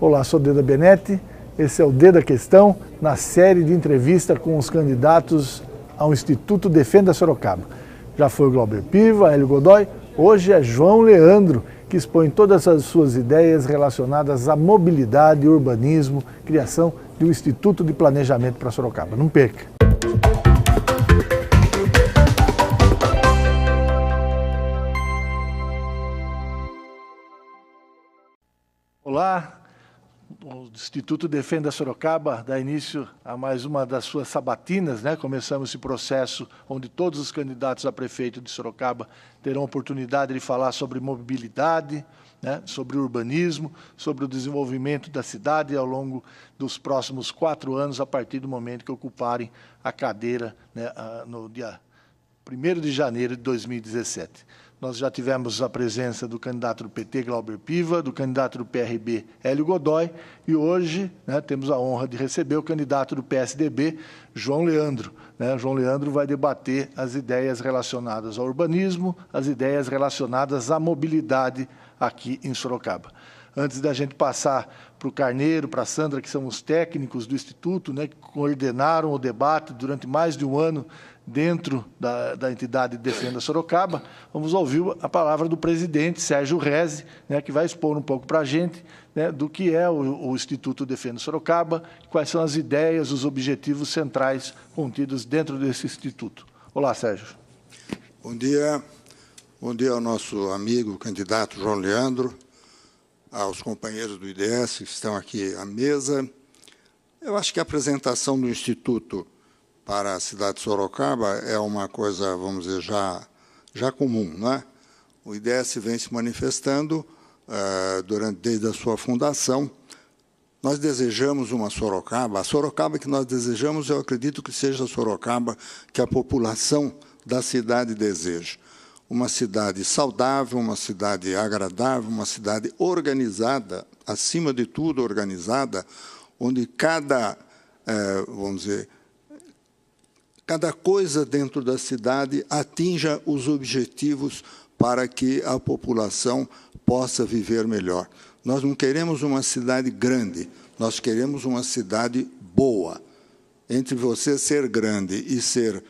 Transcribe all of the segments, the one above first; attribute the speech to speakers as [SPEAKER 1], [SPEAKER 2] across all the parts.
[SPEAKER 1] Olá, sou Deda Benetti, esse é o Deda Questão, na série de entrevista com os candidatos ao Instituto Defenda Sorocaba. Já foi o Glauber Piva, Hélio Godoy, hoje é João Leandro, que expõe todas as suas ideias relacionadas à mobilidade, urbanismo, criação de um Instituto de Planejamento para Sorocaba. Não perca! Olá, o Instituto Defenda Sorocaba dá início a mais uma das suas sabatinas, né? Começamos esse processo onde todos os candidatos a prefeito de Sorocaba terão oportunidade de falar sobre mobilidade, né? Sobre urbanismo, sobre o desenvolvimento da cidade ao longo dos próximos 4 anos, a partir do momento que ocuparem a cadeira, né? No dia 1º de janeiro de 2017. Nós já tivemos a presença do candidato do PT, Glauber Piva, do candidato do PRB, Hélio Godoy, e hoje, né, temos a honra de receber o candidato do PSDB, João Leandro. Né? João Leandro vai debater as ideias relacionadas ao urbanismo, as ideias relacionadas à mobilidade aqui em Sorocaba. Antes da gente passar para o Carneiro, para a Sandra, que são os técnicos do Instituto, né, que coordenaram o debate durante mais de um ano dentro da entidade Defenda Sorocaba, vamos ouvir a palavra do presidente, Sérgio Reze, né, que vai expor um pouco para a gente, né, do que é o Instituto Defenda Sorocaba, quais são as ideias, os objetivos centrais contidos dentro desse instituto. Olá, Sérgio.
[SPEAKER 2] Bom dia ao nosso amigo candidato João Leandro, aos companheiros do IDS que estão aqui à mesa. Eu acho que a apresentação do Instituto para a cidade de Sorocaba é uma coisa, vamos dizer, já comum, não é? O IDS vem se manifestando desde a sua fundação. Nós desejamos uma Sorocaba. A Sorocaba que nós desejamos, eu acredito que seja a Sorocaba que a população da cidade deseja. Uma cidade saudável, uma cidade agradável, uma cidade organizada, acima de tudo organizada, onde cada coisa dentro da cidade atinja os objetivos para que a população possa viver melhor. Nós não queremos uma cidade grande, nós queremos uma cidade boa. Entre você ser grande e ser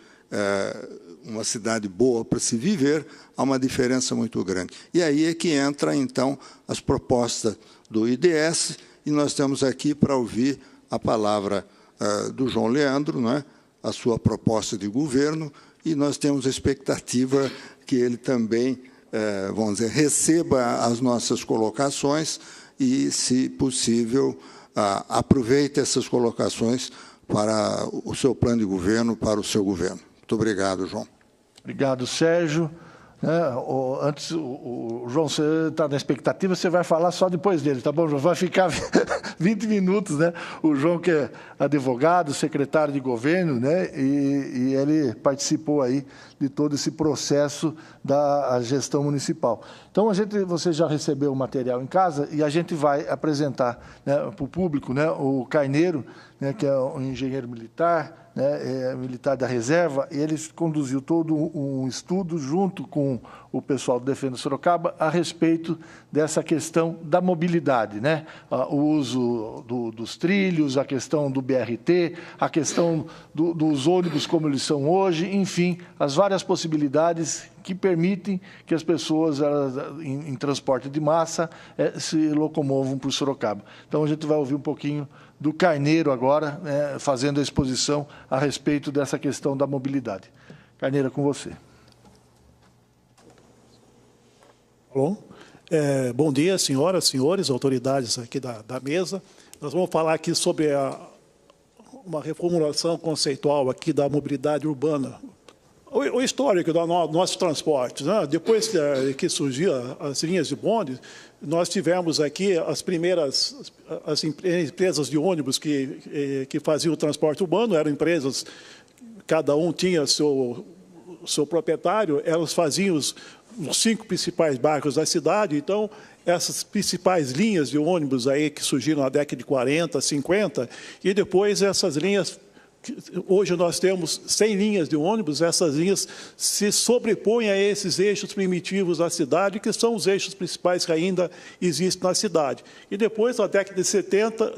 [SPEAKER 2] uma cidade boa para se viver, há uma diferença muito grande. E aí é que entra, então, as propostas do IDS, e nós estamos aqui para ouvir a palavra do João Leandro, não é? A sua proposta de governo, e nós temos a expectativa que ele também, vamos dizer, receba as nossas colocações e, se possível, aproveite essas colocações para o seu plano de governo, para o seu governo. Muito obrigado, João.
[SPEAKER 1] Obrigado, Sérgio. Antes, o João, você está na expectativa, você vai falar só depois dele, tá bom, João? Vai ficar 20 minutos, né? O João, que é advogado, secretário de governo, né? E ele participou aí de todo esse processo da gestão municipal. Então, você já recebeu o material em casa e a gente vai apresentar, né, para o público, né, o Carneiro, né, que é um engenheiro militar, né, militar da reserva, e ele conduziu todo um estudo junto com o pessoal do Defenda Sorocaba a respeito dessa questão da mobilidade, né? O uso dos trilhos, a questão do BRT, a questão dos ônibus como eles são hoje, enfim, as várias possibilidades que permitem que as pessoas em transporte de massa se locomovam para o Sorocaba. Então, a gente vai ouvir um pouquinho do Carneiro agora, né, fazendo a exposição a respeito dessa questão da mobilidade. Carneiro, é com você.
[SPEAKER 3] Alô? Bom dia, senhoras, senhores, autoridades aqui da mesa. Nós vamos falar aqui sobre uma reformulação conceitual aqui da mobilidade urbana. O histórico do nosso transporte, né? Depois que surgiram as linhas de bonde, nós tivemos aqui as primeiras empresas de ônibus que faziam o transporte urbano, eram empresas, cada um tinha seu proprietário, elas faziam os 5 principais bairros da cidade. Então, essas principais linhas de ônibus aí que surgiram na década de 40, 50, e depois essas linhas Hoje nós temos 100 linhas de ônibus, essas linhas se sobrepõem a esses eixos primitivos da cidade, que são os eixos principais que ainda existem na cidade. E depois, na década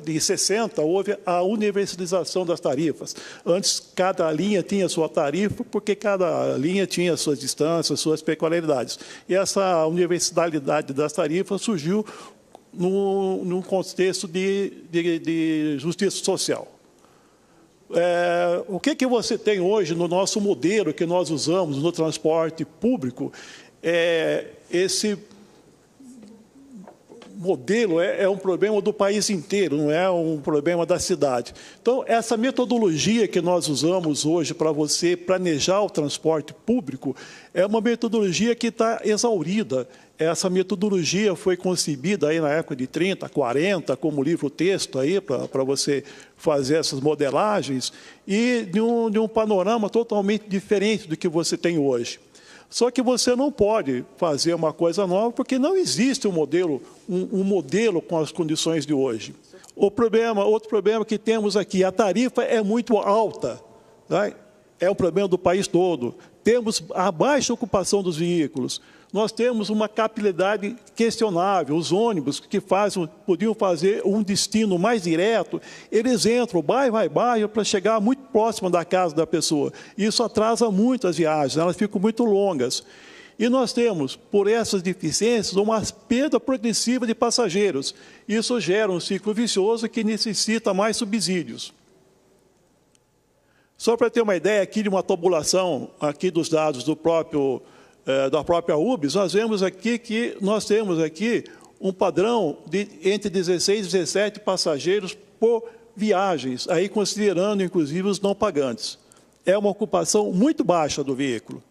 [SPEAKER 3] de 60, houve a universalização das tarifas. Antes, cada linha tinha sua tarifa, porque cada linha tinha suas distâncias, suas peculiaridades. E essa universalidade das tarifas surgiu num contexto de justiça social. O que você tem hoje no nosso modelo que nós usamos no transporte público? Esse modelo é um problema do país inteiro, não é um problema da cidade. Então, essa metodologia que nós usamos hoje para você planejar o transporte público é uma metodologia que está exaurida. Essa metodologia foi concebida aí na época de 30, 40, como livro-texto aí para você fazer essas modelagens e de um panorama totalmente diferente do que você tem hoje. Só que você não pode fazer uma coisa nova porque não existe um modelo com as condições de hoje. Outro problema que temos aqui, a tarifa é muito alta, tá? É um problema do país todo. Temos a baixa ocupação dos veículos. Nós temos uma capilaridade questionável. Os ônibus que podiam fazer um destino mais direto, eles entram bairro para chegar muito próximo da casa da pessoa. Isso atrasa muito as viagens, elas ficam muito longas. E nós temos, por essas deficiências, uma perda progressiva de passageiros. Isso gera um ciclo vicioso que necessita mais subsídios. Só para ter uma ideia aqui de uma tabulação aqui dos dados da própria UBS, nós vemos aqui que nós temos aqui um padrão de entre 16 e 17 passageiros por viagens, aí considerando inclusive os não pagantes. É uma ocupação muito baixa do veículo.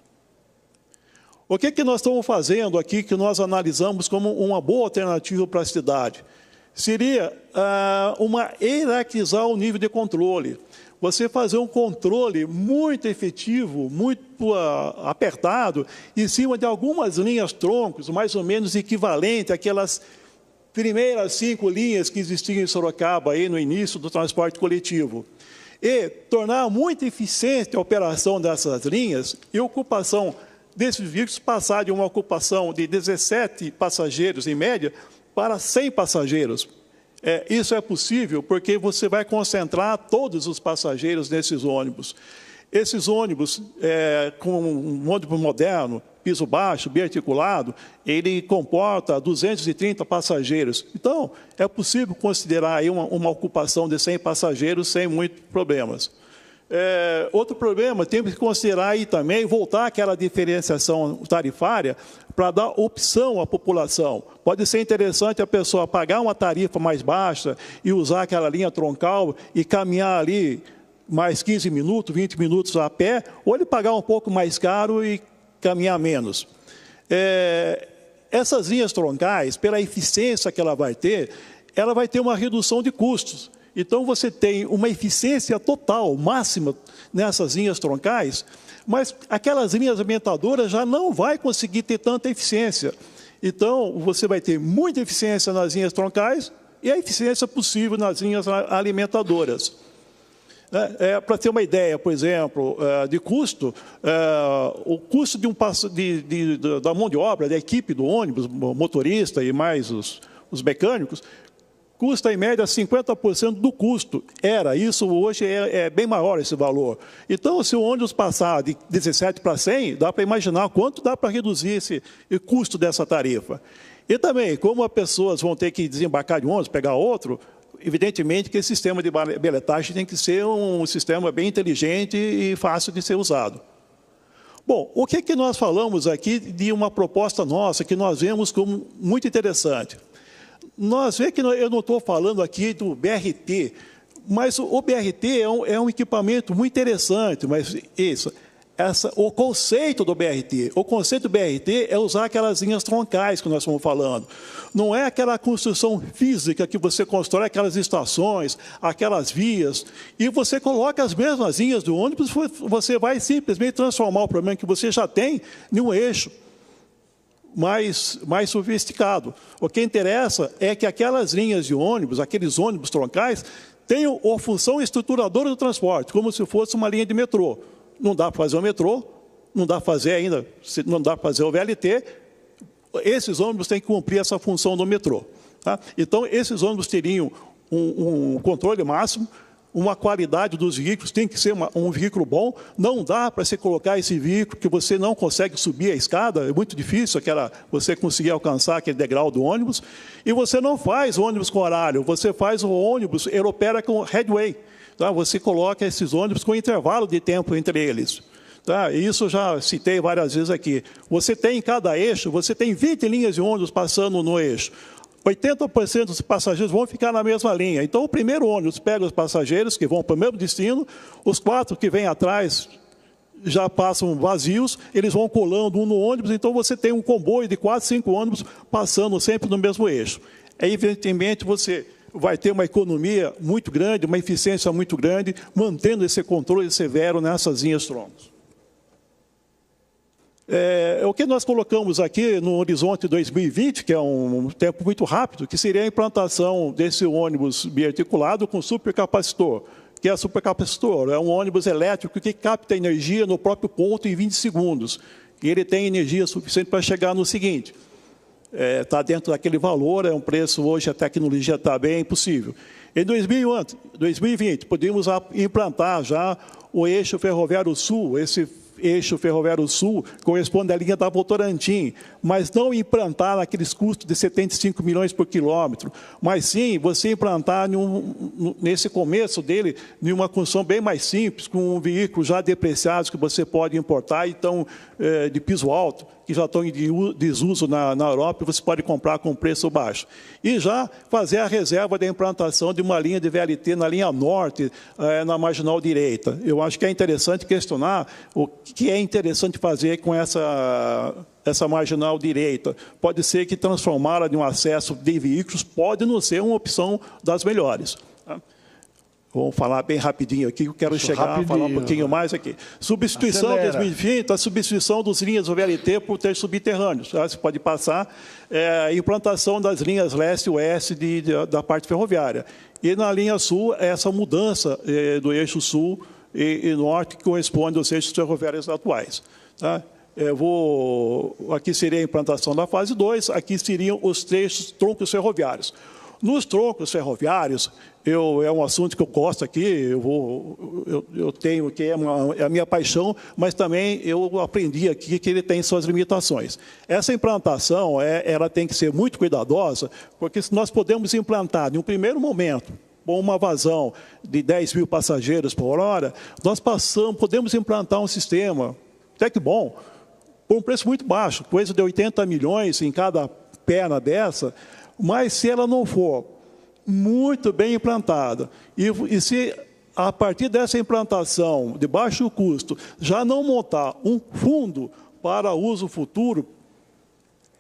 [SPEAKER 3] O que nós estamos fazendo aqui que nós analisamos como uma boa alternativa para a cidade? Seria hierarquizar o nível de controle. Você fazer um controle muito efetivo, muito apertado, em cima de algumas linhas troncos, mais ou menos equivalente àquelas primeiras 5 linhas que existiam em Sorocaba aí no início do transporte coletivo. E tornar muito eficiente a operação dessas linhas e a ocupação desses veículos passar de uma ocupação de 17 passageiros, em média, para 100 passageiros. Isso é possível porque você vai concentrar todos os passageiros nesses ônibus. Esses ônibus, com um ônibus moderno, piso baixo, bem articulado, ele comporta 230 passageiros. Então, é possível considerar aí uma ocupação de 100 passageiros sem muitos problemas. Outro problema, temos que considerar aí também, voltar àquela diferenciação tarifária para dar opção à população. Pode ser interessante a pessoa pagar uma tarifa mais baixa e usar aquela linha troncal e caminhar ali mais 15 minutos, 20 minutos a pé, ou ele pagar um pouco mais caro e caminhar menos. Essas linhas troncais, pela eficiência que ela vai ter uma redução de custos. Então, você tem uma eficiência total, máxima, nessas linhas troncais, mas aquelas linhas alimentadoras já não vai conseguir ter tanta eficiência. Então, você vai ter muita eficiência nas linhas troncais e a eficiência possível nas linhas alimentadoras. Para ter uma ideia, por exemplo, de custo, o custo da mão de obra, da equipe do ônibus, motorista e mais os mecânicos, custa, em média, 50% do custo. Isso hoje é bem maior esse valor. Então, se o ônibus passar de 17 para 100, dá para imaginar quanto dá para reduzir esse custo dessa tarifa. E também, como as pessoas vão ter que desembarcar de um ônibus, pegar outro, evidentemente que esse sistema de bilhetagem tem que ser um sistema bem inteligente e fácil de ser usado. Bom, o que nós falamos aqui de uma proposta nossa que nós vemos como muito interessante? Nós vemos que eu não estou falando aqui do BRT, mas o BRT é um equipamento muito interessante, mas o conceito do BRT é usar aquelas linhas troncais que nós estamos falando. Não é aquela construção física que você constrói aquelas estações, aquelas vias, e você coloca as mesmas linhas do ônibus, você vai simplesmente transformar o problema que você já tem em um eixo mais sofisticado. O que interessa é que aquelas linhas de ônibus, aqueles ônibus troncais, tem a função estruturadora do transporte, como se fosse uma linha de metrô. Não dá para fazer o metrô, não dá para fazer ainda, não dá para fazer o VLT, esses ônibus têm que cumprir essa função do metrô. Tá? Então, esses ônibus teriam um controle máximo, uma qualidade dos veículos, tem que ser um veículo bom, não dá para você colocar esse veículo que você não consegue subir a escada, é muito difícil você conseguir alcançar aquele degrau do ônibus, e você não faz ônibus com horário, você faz o ônibus, ele opera com headway, tá? Você coloca esses ônibus com intervalo de tempo entre eles. Tá? Isso já citei várias vezes aqui. Você tem em cada eixo, você tem 20 linhas de ônibus passando no eixo. 80% dos passageiros vão ficar na mesma linha. Então, o primeiro ônibus pega os passageiros que vão para o mesmo destino, os 4 que vêm atrás já passam vazios, eles vão colando um no ônibus, então você tem um comboio de 4, 5 ônibus passando sempre no mesmo eixo. Evidentemente, você vai ter uma economia muito grande, uma eficiência muito grande, mantendo esse controle severo nessas linhas troncos. O que nós colocamos aqui no horizonte 2020, que é um tempo muito rápido, que seria a implantação desse ônibus biarticulado com supercapacitor. Que é supercapacitor? É um ônibus elétrico que capta energia no próprio ponto em 20 segundos. E ele tem energia suficiente para chegar no seguinte. Está dentro daquele valor, é um preço, hoje a tecnologia está bem possível. Em 2020, podemos implantar já o eixo ferroviário sul, esse eixo ferroviário sul corresponde à linha da Votorantim, mas não implantar aqueles custos de 75 milhões por quilômetro, mas sim você implantar nesse começo dele, em uma construção bem mais simples, com veículos já depreciados que você pode importar, então, de piso alto, que já estão em desuso na Europa, e você pode comprar com preço baixo. E já fazer a reserva da implantação de uma linha de VLT na linha norte, na marginal direita. Eu acho que é interessante questionar o que é interessante fazer com essa marginal direita. Pode ser que transformá-la em um acesso de veículos pode não ser uma opção das melhores. Vamos falar bem rapidinho aqui, eu quero chegar a falar um pouquinho mais aqui. Substituição, 2020, a substituição das linhas do VLT por ter subterrâneos. Você pode passar a implantação das linhas leste e oeste da parte ferroviária. E na linha sul, essa mudança do eixo sul e norte, que corresponde aos eixos ferroviários atuais. Tá? Aqui seria a implantação da fase 2, aqui seriam os troncos ferroviários. Nos troncos ferroviários, é um assunto que eu gosto aqui, eu tenho, que é a minha paixão, mas também eu aprendi aqui que ele tem suas limitações. Essa implantação, ela tem que ser muito cuidadosa, porque se nós podemos implantar, em um primeiro momento, com uma vazão de 10 mil passageiros por hora, nós podemos implantar um sistema, até que bom, por um preço muito baixo, coisa de 80 milhões em cada perna dessa, mas se ela não for muito bem implantada, e se a partir dessa implantação de baixo custo já não montar um fundo para uso futuro,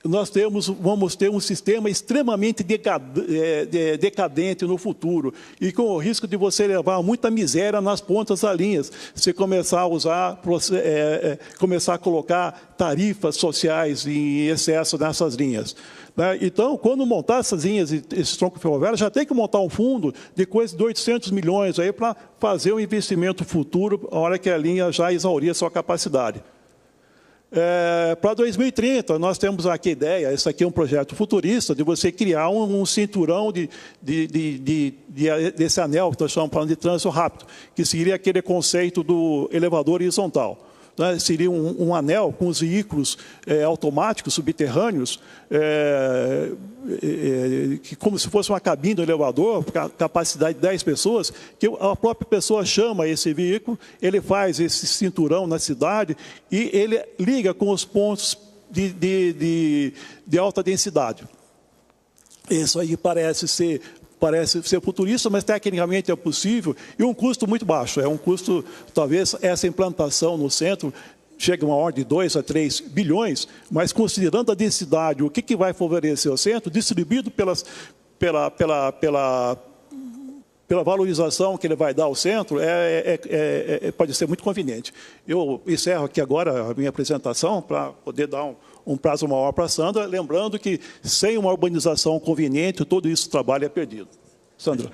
[SPEAKER 3] nós vamos ter um sistema extremamente decadente no futuro, e com o risco de você levar muita miséria nas pontas das linhas, se começar a começar a colocar tarifas sociais em excesso nessas linhas. Então, quando montar essas linhas, esses troncos ferroviários, já tem que montar um fundo de coisa de 800 milhões para fazer um investimento futuro, a hora que a linha já exaurir a sua capacidade. Para 2030, nós temos aqui a ideia, esse aqui é um projeto futurista, de você criar um cinturão desse anel que nós estamos falando de trânsito rápido, que seria aquele conceito do elevador horizontal. Seria um anel com os veículos automáticos subterrâneos, como se fosse uma cabine do elevador, capacidade de 10 pessoas, que a própria pessoa chama esse veículo, ele faz esse cinturão na cidade e ele liga com os pontos de alta densidade. Isso aí parece ser futurista, mas tecnicamente é possível, e um custo muito baixo. É um custo, talvez, essa implantação no centro chegue a uma ordem de 2 a 3 bilhões, mas considerando a densidade, o que vai favorecer o centro, distribuído pela valorização que ele vai dar ao centro, pode ser muito conveniente. Eu encerro aqui agora a minha apresentação para poder dar um prazo maior para a Sandra, lembrando que sem uma urbanização conveniente, todo esse trabalho é perdido. Sandro.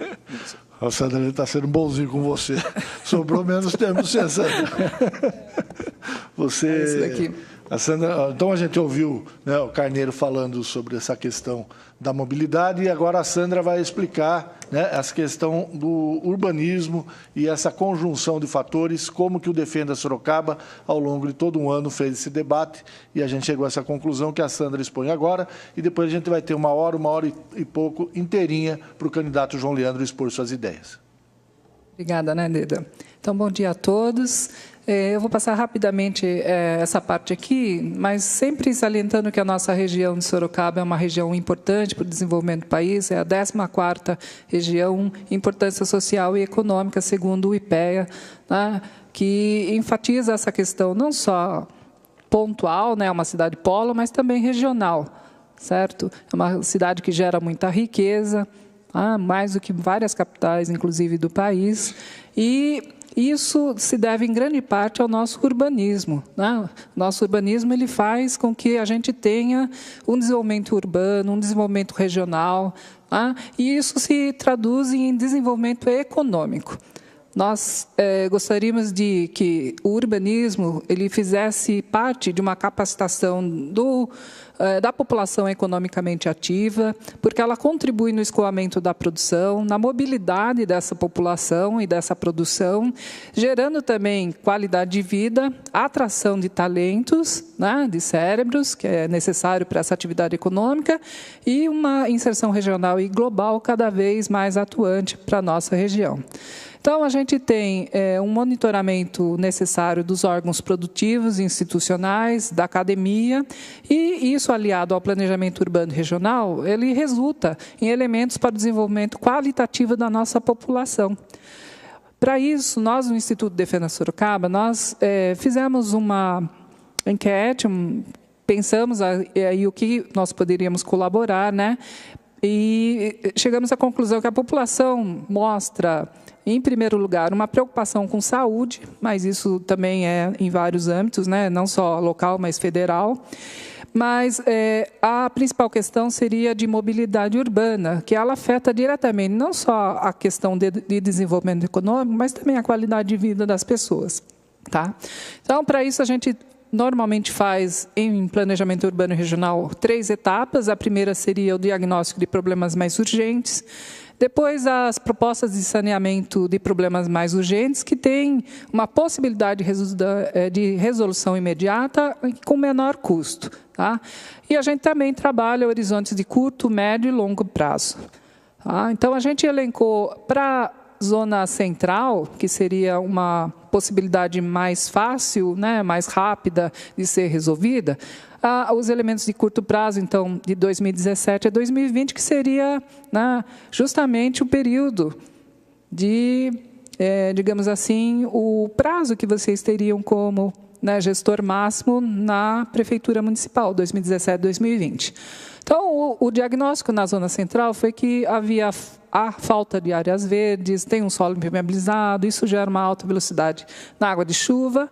[SPEAKER 1] O Sandro está sendo bonzinho com você. Sobrou menos tempo, você, Sandro. Você...
[SPEAKER 4] É isso daqui.
[SPEAKER 1] A Sandra, então, a gente ouviu, né, o Carneiro falando sobre essa questão da mobilidade e agora a Sandra vai explicar, né, essa questão do urbanismo e essa conjunção de fatores, como que o Defenda Sorocaba, ao longo de todo um ano, fez esse debate e a gente chegou a essa conclusão que a Sandra expõe agora e depois a gente vai ter uma hora e pouco inteirinha para o candidato João Leandro expor suas ideias.
[SPEAKER 4] Obrigada, né, Deda? Então, bom dia a todos. Eu vou passar rapidamente essa parte aqui, mas sempre salientando que a nossa região de Sorocaba é uma região importante para o desenvolvimento do país, é a 14ª região em importância social e econômica, segundo o IPEA, né, que enfatiza essa questão não só pontual, né, uma cidade polo, mas também regional, certo? É uma cidade que gera muita riqueza, mais do que várias capitais, inclusive, do país, e isso se deve, em grande parte, ao nosso urbanismo, né? Nosso urbanismo ele faz com que a gente tenha um desenvolvimento urbano, um desenvolvimento regional, né? E isso se traduz em desenvolvimento econômico. Nós gostaríamos de que o urbanismo ele fizesse parte de uma capacitação da população economicamente ativa, porque ela contribui no escoamento da produção, na mobilidade dessa população e dessa produção, gerando também qualidade de vida, atração de talentos, né, de cérebros, que é necessário para essa atividade econômica, e uma inserção regional e global cada vez mais atuante para a nossa região. Então, a gente tem um monitoramento necessário dos órgãos produtivos, institucionais, da academia, e isso, aliado ao planejamento urbano regional, ele resulta em elementos para o desenvolvimento qualitativo da nossa população. Para isso, nós, no Instituto Defenda Sorocaba, nós fizemos uma enquete, pensamos aí o que nós poderíamos colaborar, né? E chegamos à conclusão que a população mostra, em primeiro lugar, uma preocupação com saúde, mas isso também é em vários âmbitos, né? Não só local, mas federal. Mas a principal questão seria de mobilidade urbana, que ela afeta diretamente não só a questão de desenvolvimento econômico, mas também a qualidade de vida das pessoas. Tá? Então, para isso, a gente normalmente faz, em planejamento urbano e regional, 3 etapas. A primeira seria o diagnóstico de problemas mais urgentes. Depois, as propostas de saneamento de problemas mais urgentes, que têm uma possibilidade de resolução imediata com menor custo. Tá? E a gente também trabalha horizontes de curto, médio e longo prazo. Tá? Então, a gente elencou para zona central, que seria uma possibilidade mais fácil, né, mais rápida de ser resolvida, os elementos de curto prazo, então, de 2017 a 2020, que seria, né, justamente o período de, digamos assim, o prazo que vocês teriam como, né, gestor máximo na Prefeitura Municipal, 2017 a 2020. Então, o diagnóstico na zona central foi que havia a falta de áreas verdes, tem um solo impermeabilizado, isso gera uma alta velocidade na água de chuva,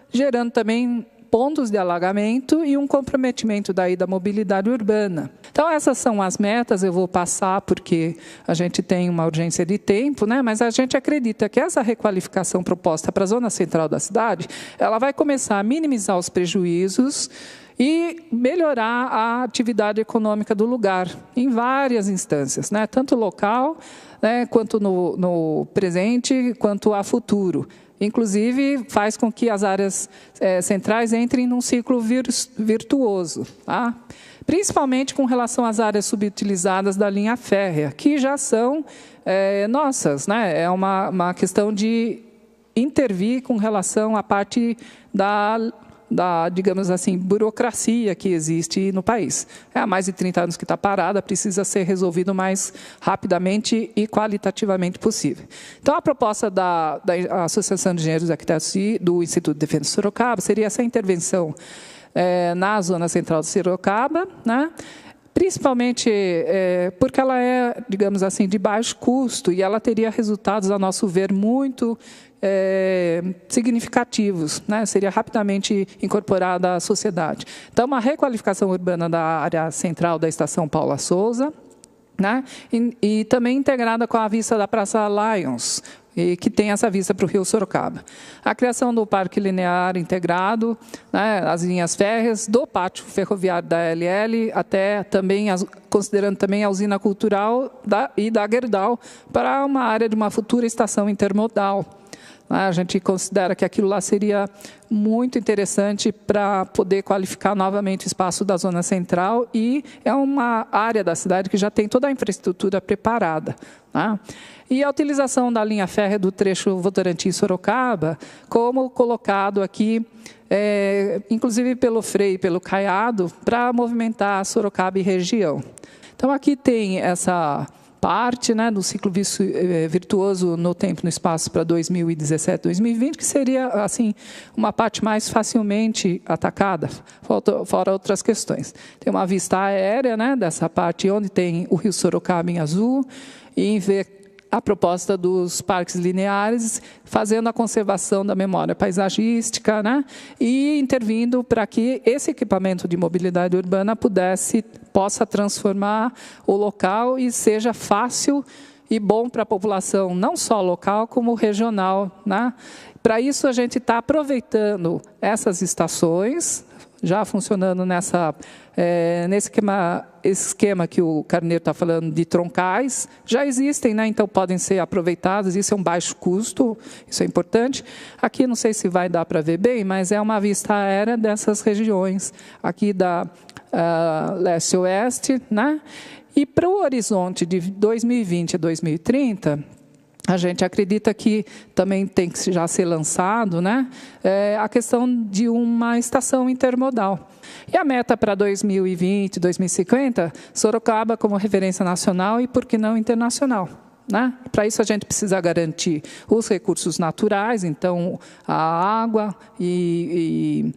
[SPEAKER 4] gerando também pontos de alagamento e um comprometimento daí da mobilidade urbana. Então, essas são as metas, eu vou passar porque a gente tem uma urgência de tempo, né? Mas a gente acredita que essa requalificação proposta para a zona central da cidade, ela vai começar a minimizar os prejuízos e melhorar a atividade econômica do lugar, em várias instâncias, né? Tanto local, né, quanto no presente, quanto a futuro. Inclusive, faz com que as áreas centrais entrem num ciclo virtuoso, tá? Principalmente com relação às áreas subutilizadas da linha férrea, que já são nossas, né? É uma questão de intervir com relação à parte da, digamos assim, burocracia que existe no país. Há mais de 30 anos que está parada, precisa ser resolvido o mais rapidamente e qualitativamente possível. Então, a proposta da Associação de Engenheiros e Arquitetos do Instituto de Defenda Sorocaba seria essa intervenção na zona central de Sorocaba, né? Principalmente porque ela é, digamos assim, de baixo custo e ela teria resultados, a nosso ver, muito significativos, né? Seria rapidamente incorporada à sociedade. Então, uma requalificação urbana da área central da Estação Paula Souza, né? E também integrada com a vista da Praça Lions, que tem essa vista para o Rio Sorocaba. A criação do Parque Linear Integrado, né, as linhas férreas, do pátio ferroviário da LL, até também, considerando também a usina cultural e da Gerdau, para uma área de uma futura estação intermodal. A gente considera que aquilo lá seria muito interessante para poder qualificar novamente o espaço da Zona Central, e é uma área da cidade que já tem toda a infraestrutura preparada, né? E a utilização da linha férrea do trecho Votorantim-Sorocaba, como colocado aqui, inclusive pelo Frei e pelo Caiado, para movimentar Sorocaba e região. Então, aqui tem essa parte, né, do ciclo virtuoso no tempo e no espaço para 2017, 2020, que seria assim uma parte mais facilmente atacada, fora outras questões. Tem uma vista aérea, né, dessa parte onde tem o Rio Sorocaba em azul, e em ver a proposta dos parques lineares, fazendo a conservação da memória paisagística, né, e intervindo para que esse equipamento de mobilidade urbana possa transformar o local e seja fácil e bom para a população, não só local, como regional, né? Para isso, a gente está aproveitando essas estações, já funcionando nesse esquema que o Carneiro está falando de troncais, já existem, né? Então podem ser aproveitadas, isso é um baixo custo, isso é importante. Aqui não sei se vai dar para ver bem, mas é uma vista aérea dessas regiões, aqui da leste-oeste, né? E para o horizonte de 2020 a 2030, a gente acredita que também tem que já ser lançado, né, a questão de uma estação intermodal. E a meta para 2020, 2050, Sorocaba como referência nacional e, por que não, internacional, né? Para isso, a gente precisa garantir os recursos naturais, então, a água e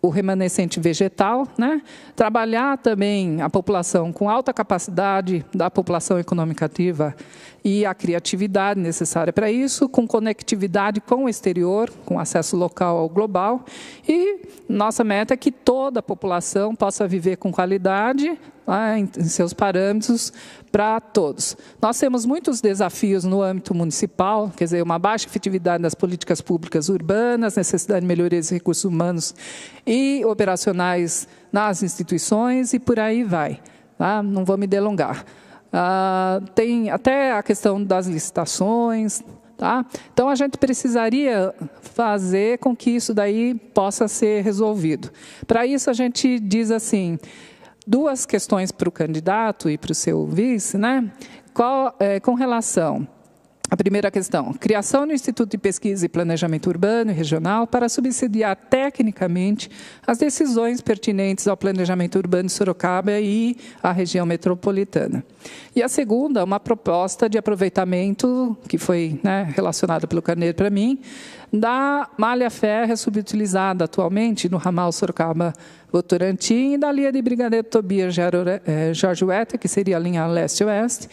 [SPEAKER 4] o remanescente vegetal, né? Trabalhar também a população com alta capacidade da população econômica ativa e a criatividade necessária para isso, com conectividade com o exterior, com acesso local ao global. E nossa meta é que toda a população possa viver com qualidade, né, em seus parâmetros, para todos. Nós temos muitos desafios no âmbito municipal, quer dizer, uma baixa efetividade das políticas públicas urbanas, necessidade de melhoria dos recursos humanos e operacionais nas instituições, e por aí vai, tá? Não vou me delongar. Tem até a questão das licitações, tá? Então, a gente precisaria fazer com que isso daí possa ser resolvido. Para isso, a gente diz assim, duas questões para o candidato e para o seu vice, né? Com relação à primeira questão, criação do Instituto de Pesquisa e Planejamento Urbano e Regional para subsidiar tecnicamente as decisões pertinentes ao planejamento urbano de Sorocaba e à região metropolitana. E a segunda, uma proposta de aproveitamento, que foi, né, relacionada pelo Carneiro para mim, da malha férrea subutilizada atualmente no ramal Sorocaba-Votorantim e da linha de Brigadeiro Tobias Jorge Weta, que seria a linha leste-oeste,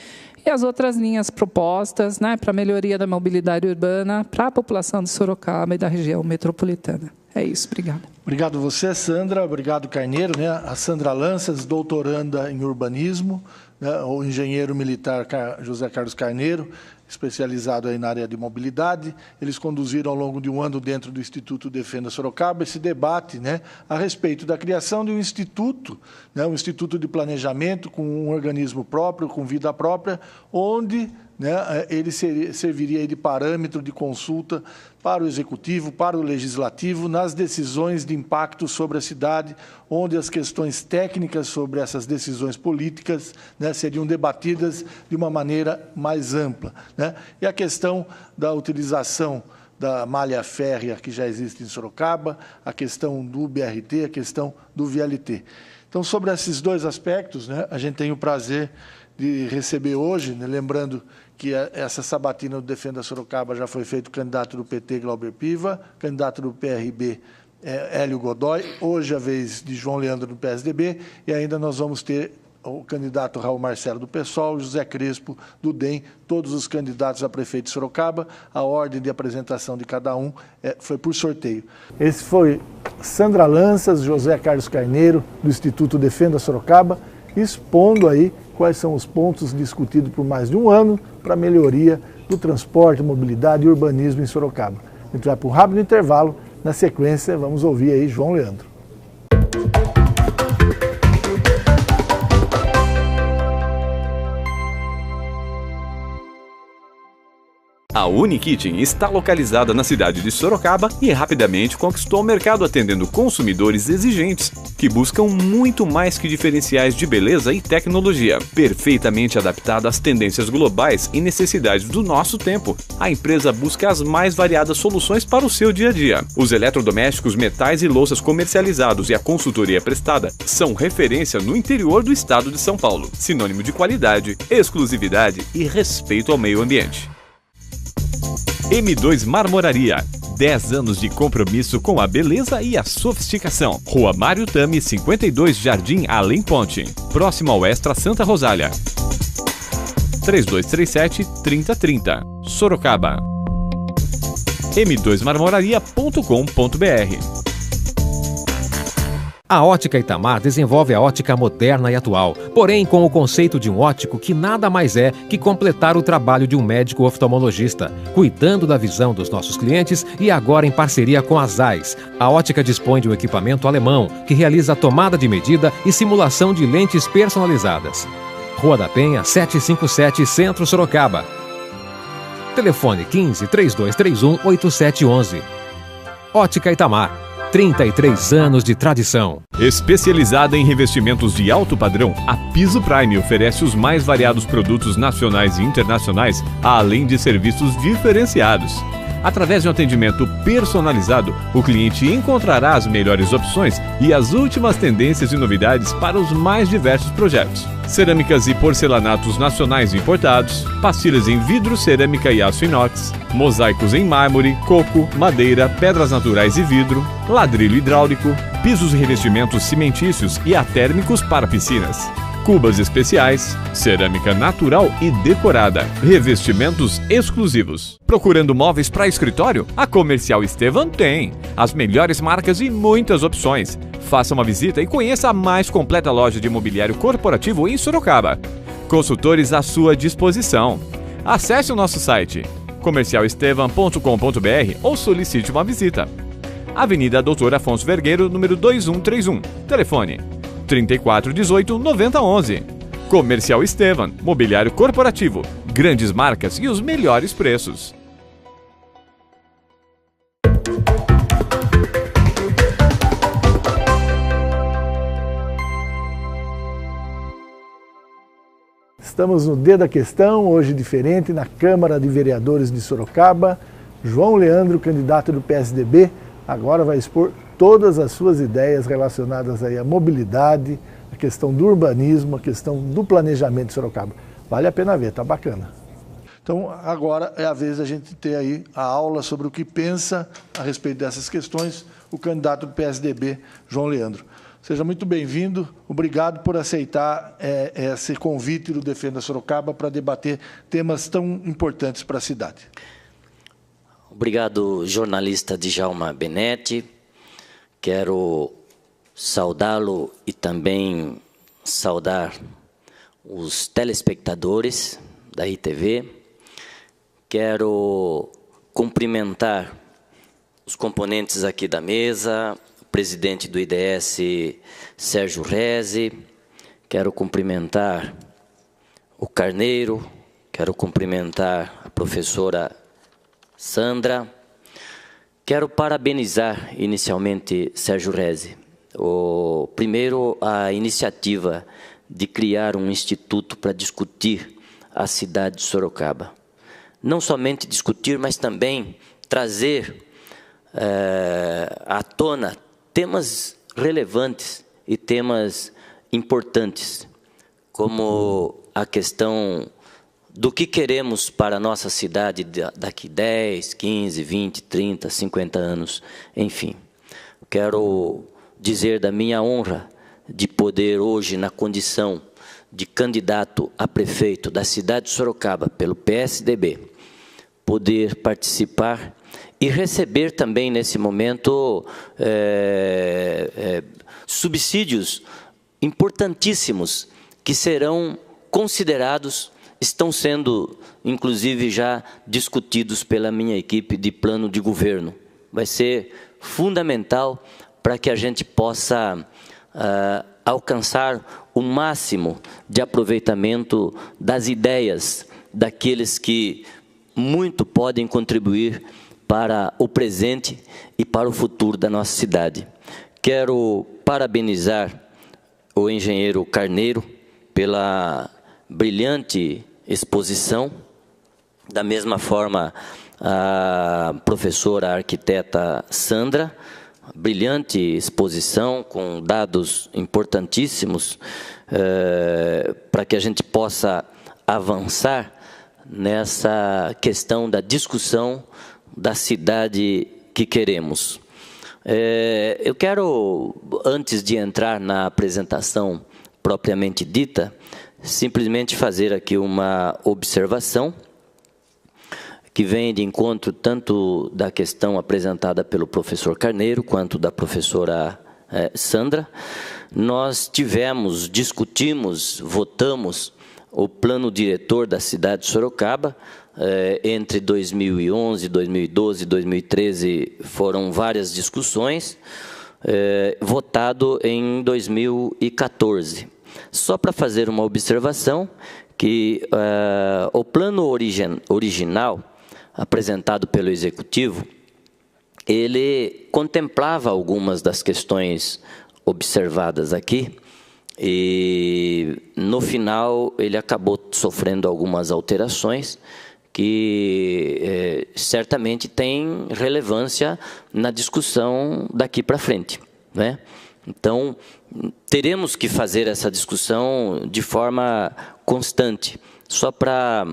[SPEAKER 4] e as outras linhas propostas, né, para a melhoria da mobilidade urbana para a população de Sorocaba e da região metropolitana. É isso, obrigada.
[SPEAKER 1] Obrigado você, Sandra. Obrigado, Carneiro, né? A Sandra Lanças, doutoranda em urbanismo, né? O engenheiro militar José Carlos Carneiro, especializado aí na área de mobilidade. Eles conduziram ao longo de um ano dentro do Instituto Defenda Sorocaba esse debate, né, a respeito da criação de um instituto, né, um instituto de planejamento com um organismo próprio, com vida própria, onde, né, ele serviria aí de parâmetro de consulta para o Executivo, para o Legislativo, nas decisões de impacto sobre a cidade, onde as questões técnicas sobre essas decisões políticas, né, seriam debatidas de uma maneira mais ampla, né? E a questão da utilização da malha férrea que já existe em Sorocaba, a questão do BRT, a questão do VLT. Então, sobre esses dois aspectos, né, a gente tem o prazer de receber hoje, né, lembrando que essa sabatina do Defenda Sorocaba já foi feito candidato do PT, Glauber Piva, candidato do PRB, Hélio Godoy, hoje a vez de João Leandro do PSDB, e ainda nós vamos ter o candidato Raul Marcelo do PSOL, José Crespo do DEM, todos os candidatos a prefeito de Sorocaba. A ordem de apresentação de cada um foi por sorteio. Esse foi Sandra Lanças, José Carlos Carneiro, do Instituto Defenda Sorocaba, expondo aí quais são os pontos discutidos por mais de um ano para a melhoria do transporte, mobilidade e urbanismo em Sorocaba. A gente vai para um rápido intervalo, na sequência vamos ouvir aí João Leandro.
[SPEAKER 5] A Unikitchen está localizada na cidade de Sorocaba e rapidamente conquistou o mercado atendendo consumidores exigentes que buscam muito mais que diferenciais de beleza e tecnologia, perfeitamente adaptada às tendências globais e necessidades do nosso tempo. A empresa busca as mais variadas soluções para o seu dia a dia. Os eletrodomésticos, metais e louças comercializados e a consultoria prestada são referência no interior do estado de São Paulo, sinônimo de qualidade, exclusividade e respeito ao meio ambiente. M2 Marmoraria, 10 anos de compromisso com a beleza e a sofisticação. Rua Mário Tami, 52, Jardim Além Ponte, próximo ao Extra Santa Rosália. 3237-3030, Sorocaba. m2marmoraria.com.br.
[SPEAKER 6] A Ótica Itamar desenvolve a ótica moderna e atual, porém com o conceito de um óptico que nada mais é que completar o trabalho de um médico oftalmologista, cuidando da visão dos nossos clientes e agora em parceria com a Zeiss. A Ótica dispõe de um equipamento alemão que realiza a tomada de medida e simulação de lentes personalizadas. Rua da Penha, 757, Centro, Sorocaba. Telefone 15 3231 8711. Ótica Itamar. 33 anos de tradição.
[SPEAKER 5] Especializada em revestimentos de alto padrão, a Piso Prime oferece os mais variados produtos nacionais e internacionais, além de serviços diferenciados. Através de um atendimento personalizado, o cliente encontrará as melhores opções e as últimas tendências e novidades para os mais diversos projetos. Cerâmicas e porcelanatos nacionais importados, pastilhas em vidro, cerâmica e aço inox, mosaicos em mármore, coco, madeira, pedras naturais e vidro, ladrilho hidráulico, pisos e revestimentos cimentícios e atérmicos para piscinas. Cubas especiais, cerâmica natural e decorada, revestimentos exclusivos. Procurando móveis para escritório? A Comercial Estevam tem as melhores marcas e muitas opções. Faça uma visita e conheça a mais completa loja de mobiliário corporativo em Sorocaba. Consultores à sua disposição. Acesse o nosso site comercialestevam.com.br ou solicite uma visita. Avenida Doutor Afonso Vergueiro, número 2131. Telefone 3418-9011. Comercial Estevam, mobiliário corporativo, grandes marcas e os melhores preços.
[SPEAKER 1] Estamos no D da Questão, hoje diferente, na Câmara de Vereadores de Sorocaba. João Leandro, candidato do PSDB, agora vai expor todas as suas ideias relacionadas aí à mobilidade, a questão do urbanismo, a questão do planejamento de Sorocaba. Vale a pena ver, tá bacana. Então, agora é a vez da gente ter aí a aula sobre o que pensa a respeito dessas questões o candidato do PSDB, João Leandro. Seja muito bem-vindo, obrigado por aceitar esse convite do Defenda Sorocaba para debater temas tão importantes para a cidade.
[SPEAKER 7] Obrigado, jornalista Djalma Benetti. Quero saudá-lo e também saudar os telespectadores da ITV. Quero cumprimentar os componentes aqui da mesa, o presidente do IDS, Sérgio Reze. Quero cumprimentar o Carneiro, quero cumprimentar a professora Sandra. Quero parabenizar inicialmente Sérgio Reze. Primeiro, a iniciativa de criar um instituto para discutir a cidade de Sorocaba. Não somente discutir, mas também trazer à tona temas relevantes e temas importantes, como a questão do que queremos para a nossa cidade daqui 10, 15, 20, 30, 50 anos, enfim. Quero dizer da minha honra de poder hoje, na condição de candidato a prefeito da cidade de Sorocaba pelo PSDB, poder participar e receber também, nesse momento, subsídios importantíssimos que serão considerados, estão sendo, inclusive, já discutidos pela minha equipe de plano de governo. Vai ser fundamental para que a gente possa alcançar o máximo de aproveitamento das ideias daqueles que muito podem contribuir para o presente e para o futuro da nossa cidade. Quero parabenizar o engenheiro Carneiro pela brilhante exposição, da mesma forma a professora arquiteta Sandra, brilhante exposição com dados importantíssimos para que a gente possa avançar nessa questão da discussão da cidade que queremos. Eu quero, antes de entrar na apresentação propriamente dita, simplesmente fazer aqui uma observação que vem de encontro tanto da questão apresentada pelo professor Carneiro quanto da professora Sandra. Nós discutimos, votamos o plano diretor da cidade de Sorocaba. Entre 2011, 2012 e 2013 foram várias discussões, votado em 2014. Só para fazer uma observação, que o plano original apresentado pelo Executivo, ele contemplava algumas das questões observadas aqui, e no final ele acabou sofrendo algumas alterações que certamente têm relevância na discussão daqui para frente, né? Então, teremos que fazer essa discussão de forma constante. Só para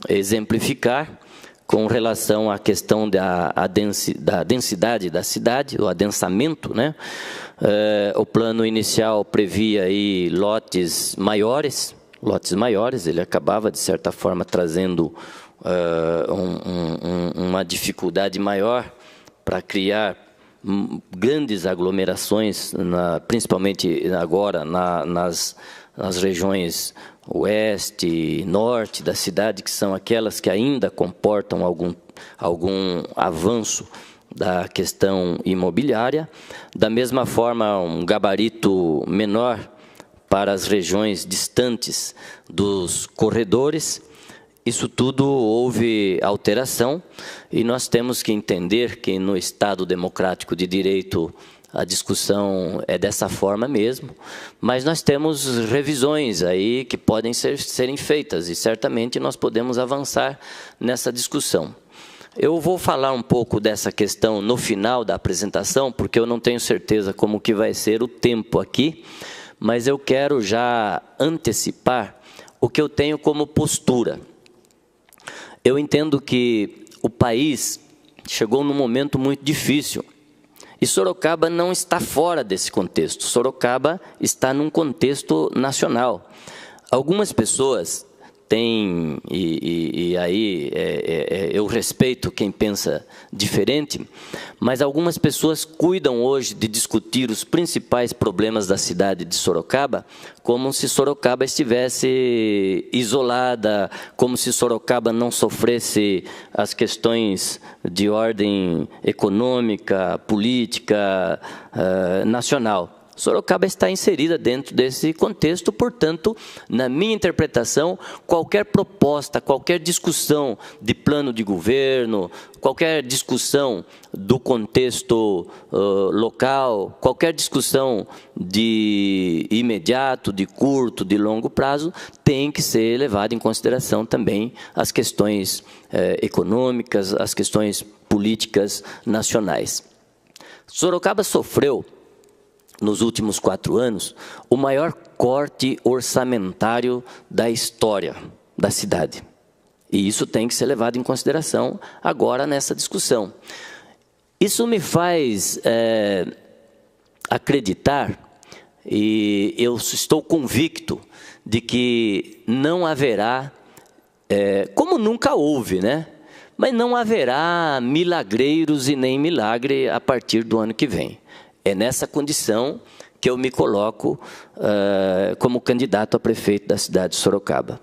[SPEAKER 7] exemplificar, com relação à questão da densidade da cidade, o adensamento, né? O plano inicial previa aí lotes maiores, ele acabava, de certa forma, trazendo uma dificuldade maior para criar grandes aglomerações, principalmente agora nas regiões oeste e norte da cidade, que são aquelas que ainda comportam algum avanço da questão imobiliária. Da mesma forma, um gabarito menor para as regiões distantes dos corredores. Isso tudo houve alteração, e nós temos que entender que no Estado democrático de direito a discussão é dessa forma mesmo, mas nós temos revisões aí que podem serem feitas, e certamente nós podemos avançar nessa discussão. Eu vou falar um pouco dessa questão no final da apresentação, porque eu não tenho certeza como que vai ser o tempo aqui, mas eu quero já antecipar o que eu tenho como postura. Eu entendo que o país chegou num momento muito difícil, e Sorocaba não está fora desse contexto. Sorocaba está num contexto nacional. Algumas pessoas têm, e aí eu respeito quem pensa diferente, mas algumas pessoas cuidam hoje de discutir os principais problemas da cidade de Sorocaba como se Sorocaba estivesse isolada, como se Sorocaba não sofresse as questões de ordem econômica, política, nacional. Sorocaba está inserida dentro desse contexto, portanto, na minha interpretação, qualquer proposta, qualquer discussão de plano de governo, qualquer discussão do contexto local, qualquer discussão de imediato, de curto, de longo prazo, tem que ser levada em consideração também as questões econômicas, as questões políticas nacionais. Sorocaba sofreu, nos últimos 4 anos, o maior corte orçamentário da história da cidade. E isso tem que ser levado em consideração agora nessa discussão. Isso me faz acreditar, e eu estou convicto de que não haverá, como nunca houve, né? Mas não haverá milagreiros e nem milagre a partir do ano que vem. É nessa condição que eu me coloco como candidato a prefeito da cidade de Sorocaba,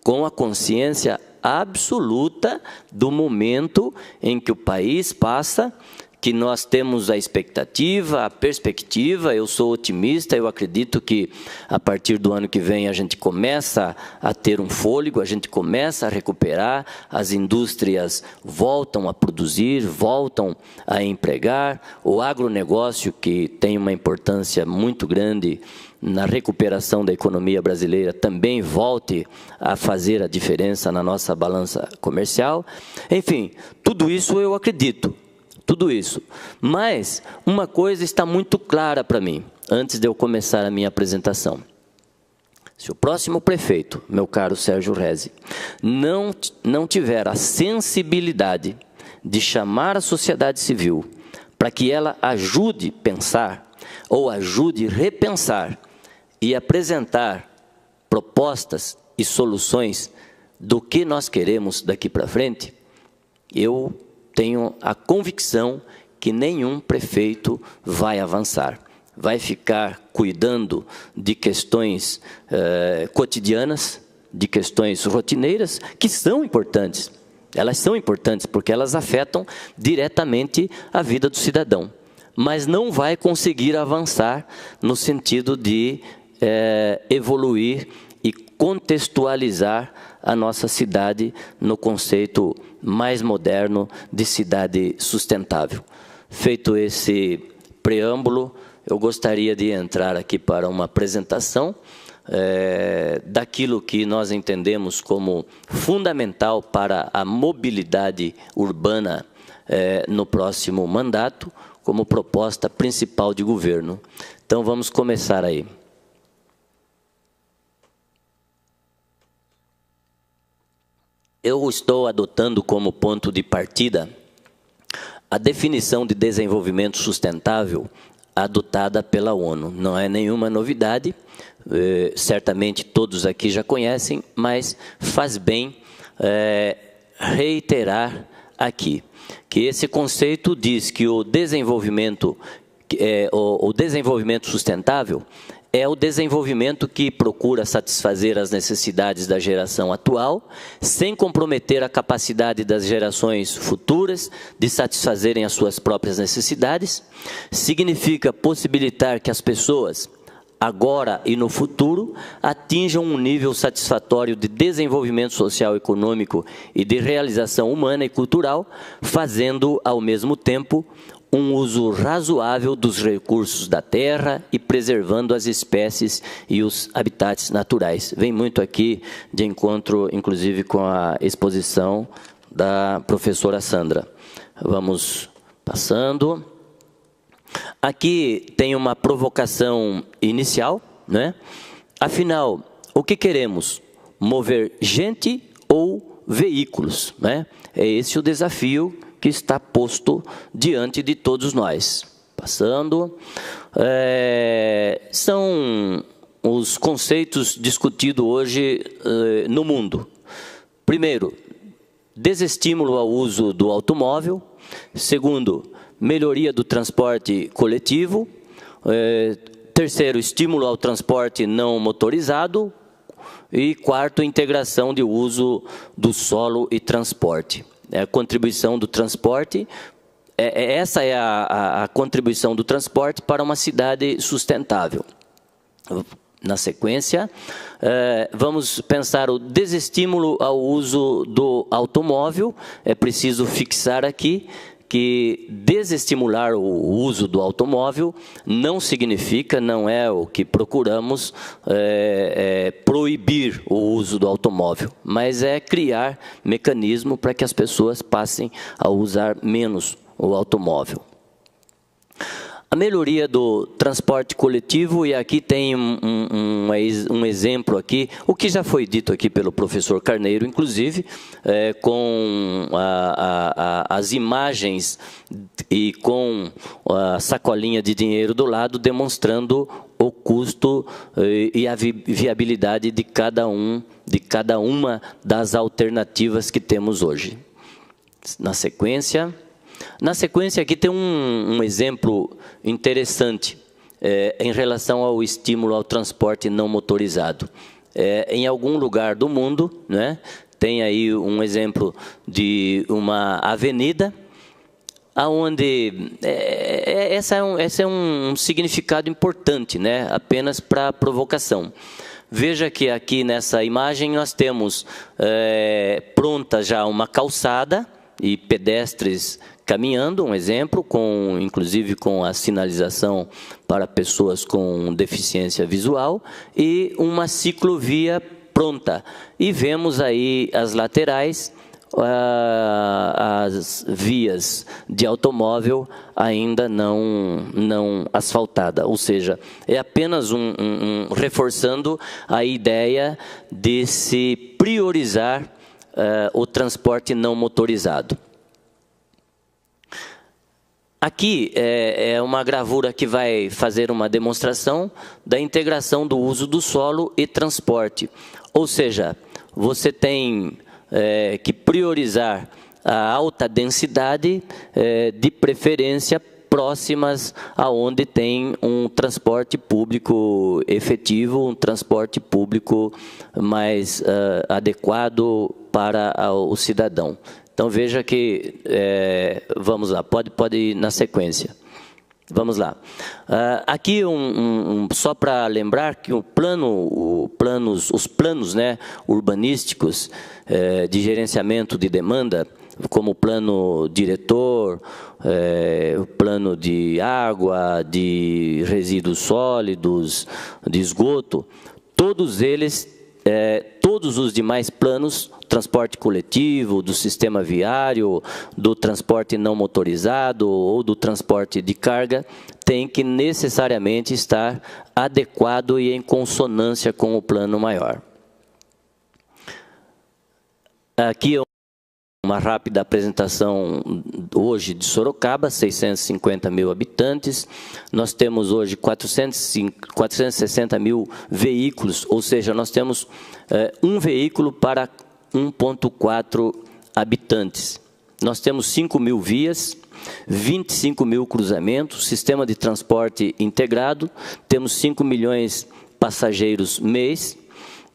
[SPEAKER 7] com a consciência absoluta do momento em que o país passa, que nós temos a expectativa, a perspectiva. Eu sou otimista, eu acredito que a partir do ano que vem a gente começa a ter um fôlego, a gente começa a recuperar, as indústrias voltam a produzir, voltam a empregar, o agronegócio, que tem uma importância muito grande na recuperação da economia brasileira, também volte a fazer a diferença na nossa balança comercial. Enfim, tudo isso eu acredito. Tudo isso. Mas uma coisa está muito clara para mim, antes de eu começar a minha apresentação. Se o próximo prefeito, meu caro Sérgio Rezi, não tiver a sensibilidade de chamar a sociedade civil para que ela ajude a pensar ou ajude a repensar e apresentar propostas e soluções do que nós queremos daqui para frente, eu tenho a convicção que nenhum prefeito vai avançar. Vai ficar cuidando de questões cotidianas, de questões rotineiras, que são importantes. Elas são importantes porque elas afetam diretamente a vida do cidadão. Mas não vai conseguir avançar no sentido de evoluir e contextualizar a nossa cidade no conceito mais moderno de cidade sustentável. Feito esse preâmbulo, eu gostaria de entrar aqui para uma apresentação daquilo que nós entendemos como fundamental para a mobilidade urbana no próximo mandato, como proposta principal de governo. Então, vamos começar aí. Eu estou adotando como ponto de partida a definição de desenvolvimento sustentável adotada pela ONU. Não é nenhuma novidade, certamente todos aqui já conhecem, mas faz bem reiterar aqui que esse conceito diz que o desenvolvimento sustentável é o desenvolvimento que procura satisfazer as necessidades da geração atual, sem comprometer a capacidade das gerações futuras de satisfazerem as suas próprias necessidades. Significa possibilitar que as pessoas, agora e no futuro, atinjam um nível satisfatório de desenvolvimento social, econômico e de realização humana e cultural, fazendo, ao mesmo tempo, um uso razoável dos recursos da terra e preservando as espécies e os habitats naturais. Vem muito aqui de encontro, inclusive, com a exposição da professora Sandra. Vamos passando. Aqui tem uma provocação inicial, né? Afinal, o que queremos? Mover gente ou veículos, né? É esse o desafio que está posto diante de todos nós. Passando, são os conceitos discutidos hoje no mundo. Primeiro, desestímulo ao uso do automóvel. Segundo, melhoria do transporte coletivo. Terceiro, estímulo ao transporte não motorizado. E quarto, integração de uso do solo e transporte. A contribuição do transporte, essa é a contribuição do transporte para uma cidade sustentável. Na sequência, vamos pensar o desestímulo ao uso do automóvel. É preciso fixar aqui que desestimular o uso do automóvel não significa, não é o que procuramos, proibir o uso do automóvel, mas é criar mecanismo para que as pessoas passem a usar menos o automóvel. A melhoria do transporte coletivo, e aqui tem um exemplo aqui, o que já foi dito aqui pelo professor Carneiro, inclusive, com as imagens e com a sacolinha de dinheiro do lado, demonstrando o custo e a viabilidade de cada uma das alternativas que temos hoje. Na sequência aqui tem um exemplo interessante. em relação ao estímulo ao transporte não motorizado. Em algum lugar do mundo, né, tem aí um exemplo de uma avenida, onde esse é um significado importante, né, apenas para provocação. Veja que aqui nessa imagem nós temos pronta já uma calçada e pedestres caminhando, um exemplo, inclusive com a sinalização para pessoas com deficiência visual, e uma ciclovia pronta. E vemos aí as laterais, as vias de automóvel ainda não asfaltada, ou seja, é apenas reforçando a ideia de se priorizar o transporte não motorizado. Aqui é uma gravura que vai fazer uma demonstração da integração do uso do solo e transporte, ou seja, você tem que priorizar a alta densidade, de preferência próximas aonde tem um transporte público efetivo, um transporte público mais adequado para o cidadão. Então veja que, vamos lá, pode ir na sequência. Vamos lá. Aqui só para lembrar que os planos, né, urbanísticos de gerenciamento de demanda, como o plano diretor, o plano de água, de resíduos sólidos, de esgoto, todos eles, todos os demais planos, transporte coletivo, do sistema viário, do transporte não motorizado ou do transporte de carga, tem que necessariamente estar adequado e em consonância com o plano maior. Aqui é uma rápida apresentação hoje de Sorocaba, 650 mil habitantes. Nós temos hoje 460 mil veículos, ou seja, nós temos um veículo para 1,4 habitantes. Nós temos 5 mil vias, 25 mil cruzamentos, sistema de transporte integrado, temos 5 milhões de passageiros mês.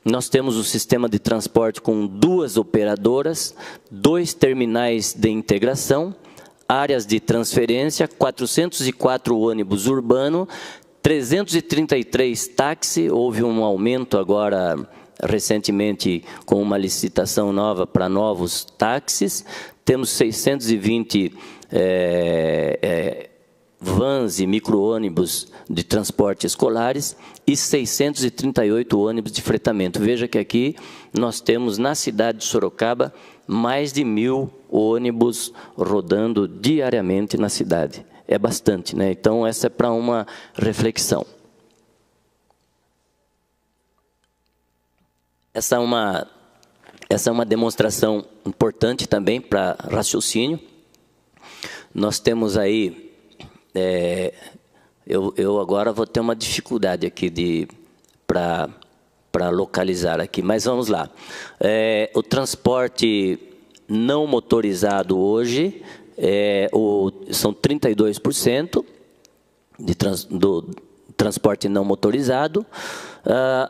[SPEAKER 7] Nós temos o sistema de transporte com 2 operadoras, 2 terminais de integração, áreas de transferência, 404 ônibus urbanos, 333 táxis, houve um aumento agora recentemente com uma licitação nova para novos táxis, temos 620 vans e micro-ônibus de transporte escolares e 638 ônibus de fretamento. Veja que aqui nós temos na cidade de Sorocaba mais de 1.000 ônibus rodando diariamente na cidade. É bastante, né? Então, essa é para uma reflexão. Essa é uma demonstração importante também para raciocínio. Nós temos aí, eu agora vou ter uma dificuldade aqui para localizar aqui, mas vamos lá. O transporte não motorizado hoje são 32% do transporte não motorizado.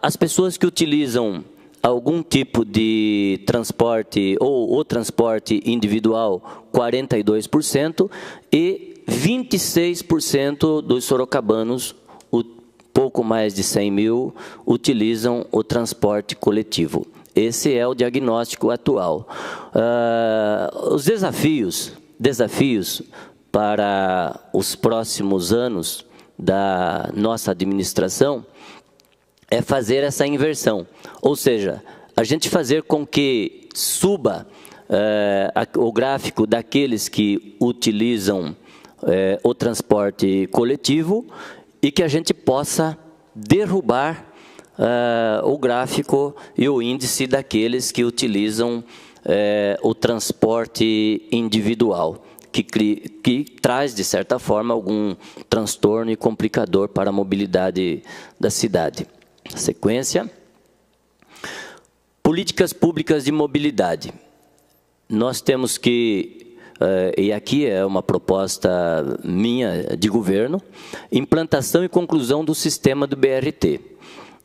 [SPEAKER 7] As pessoas que utilizam algum tipo de transporte ou o transporte individual, 42%, e 26% dos sorocabanos, pouco mais de 100 mil, utilizam o transporte coletivo. Esse é o diagnóstico atual. Os desafios para os próximos anos da nossa administração é fazer essa inversão, ou seja, a gente fazer com que suba o gráfico daqueles que utilizam o transporte coletivo e que a gente possa derrubar o gráfico e o índice daqueles que utilizam o transporte individual, que traz, de certa forma, algum transtorno e complicador para a mobilidade da cidade. Sequência. Políticas públicas de mobilidade. Nós temos que e aqui é uma proposta minha de governo, implantação e conclusão do sistema do BRT.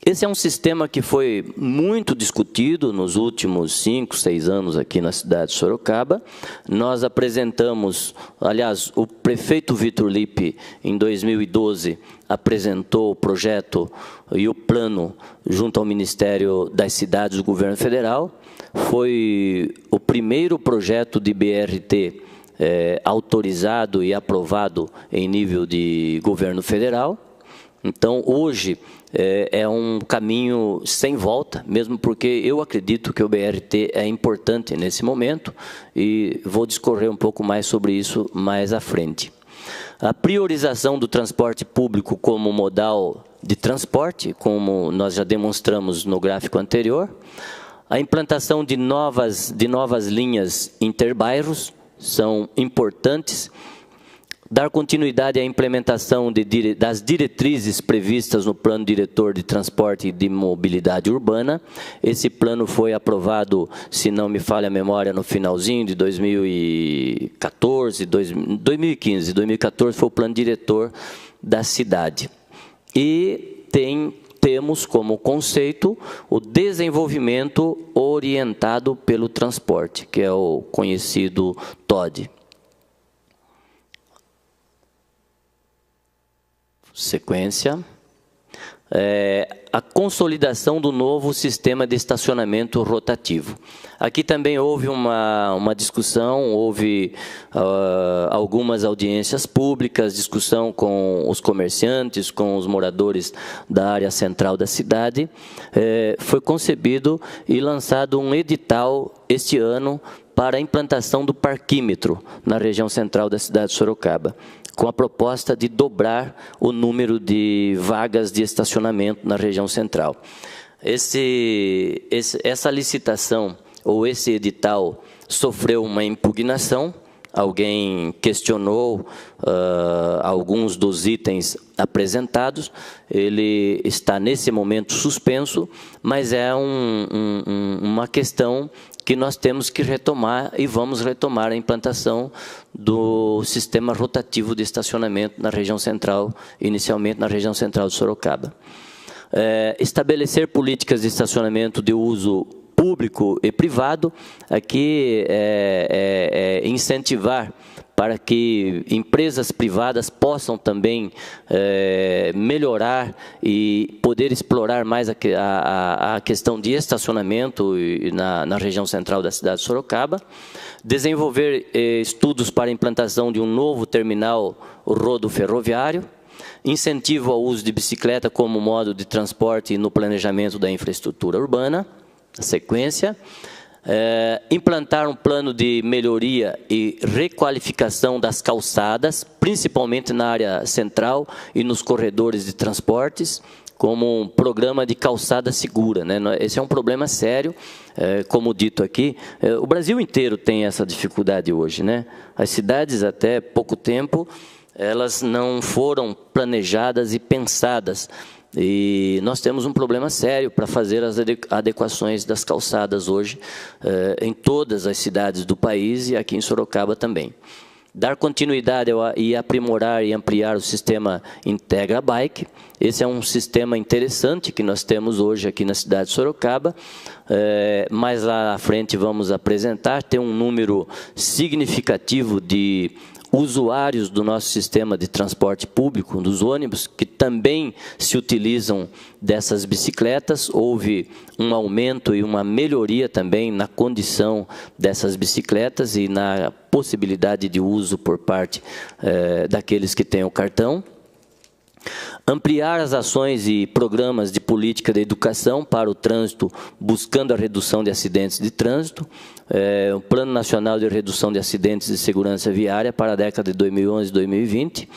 [SPEAKER 7] Esse é um sistema que foi muito discutido nos últimos 5, 6 anos aqui na cidade de Sorocaba. Nós apresentamos, aliás, o prefeito Vitor Lippe, em 2012, apresentou o projeto e o plano junto ao Ministério das Cidades do Governo Federal. Foi o primeiro projeto de BRT autorizado e aprovado em nível de governo federal. Então, hoje, é um caminho sem volta, mesmo porque eu acredito que o BRT é importante nesse momento e vou discorrer um pouco mais sobre isso mais à frente. A priorização do transporte público como modal de transporte, como nós já demonstramos no gráfico anterior, a implantação de novas linhas interbairros são importantes. Dar continuidade à implementação das diretrizes previstas no Plano Diretor de Transporte e de Mobilidade Urbana. Esse plano foi aprovado, se não me falha a memória, no finalzinho de 2014, 2015. 2014 foi o Plano Diretor da cidade. E temos como conceito o desenvolvimento orientado pelo transporte, que é o conhecido TOD. Sequência. A consolidação do novo sistema de estacionamento rotativo. Aqui também houve uma discussão, houve algumas audiências públicas, discussão com os comerciantes, com os moradores da área central da cidade. Foi concebido e lançado um edital este ano para a implantação do parquímetro na região central da cidade de Sorocaba, com a proposta de dobrar o número de vagas de estacionamento na região central. Essa licitação, ou esse edital, sofreu uma impugnação. Alguém questionou alguns dos itens apresentados. Ele está, nesse momento, suspenso, mas é uma questão que nós temos que retomar e vamos retomar a implantação do sistema rotativo de estacionamento na região central, inicialmente na região central de Sorocaba. Estabelecer políticas de estacionamento de uso público e privado, aqui incentivar para que empresas privadas possam também melhorar e poder explorar mais a questão de estacionamento na região central da cidade de Sorocaba. Desenvolver estudos para a implantação de um novo terminal rodoferroviário. Incentivo ao uso de bicicleta como modo de transporte no planejamento da infraestrutura urbana. Sequência. Implantar um plano de melhoria e requalificação das calçadas, principalmente na área central e nos corredores de transportes, como um programa de calçada segura, né? Esse é um problema sério, como dito aqui. O Brasil inteiro tem essa dificuldade hoje, né? As cidades, até pouco tempo, elas não foram planejadas e pensadas. E nós temos um problema sério para fazer as adequações das calçadas hoje em todas as cidades do país e aqui em Sorocaba também. Dar continuidade e aprimorar e ampliar o sistema Integra Bike. Esse é um sistema interessante que nós temos hoje aqui na cidade de Sorocaba. Mais lá à frente vamos apresentar, tem um número significativo de usuários do nosso sistema de transporte público, dos ônibus, que também se utilizam dessas bicicletas. Houve um aumento e uma melhoria também na condição dessas bicicletas e na possibilidade de uso por parte daqueles que têm o cartão. Ampliar as ações e programas de política de educação para o trânsito, buscando a redução de acidentes de trânsito. O Plano Nacional de Redução de Acidentes de Segurança Viária para a década de 2011 e 2020.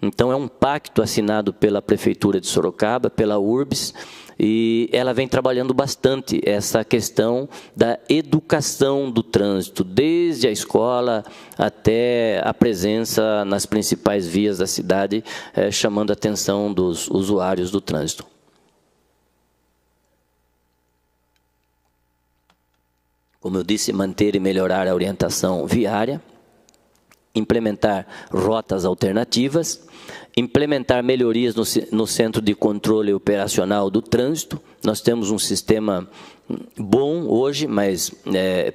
[SPEAKER 7] Então, é um pacto assinado pela Prefeitura de Sorocaba, pela URBS, e ela vem trabalhando bastante essa questão da educação do trânsito, desde a escola até a presença nas principais vias da cidade, chamando a atenção dos usuários do trânsito. Como eu disse, manter e melhorar a orientação viária. implementar rotas alternativas, implementar melhorias no Centro de Controle Operacional do Trânsito. Nós temos um sistema bom hoje, mas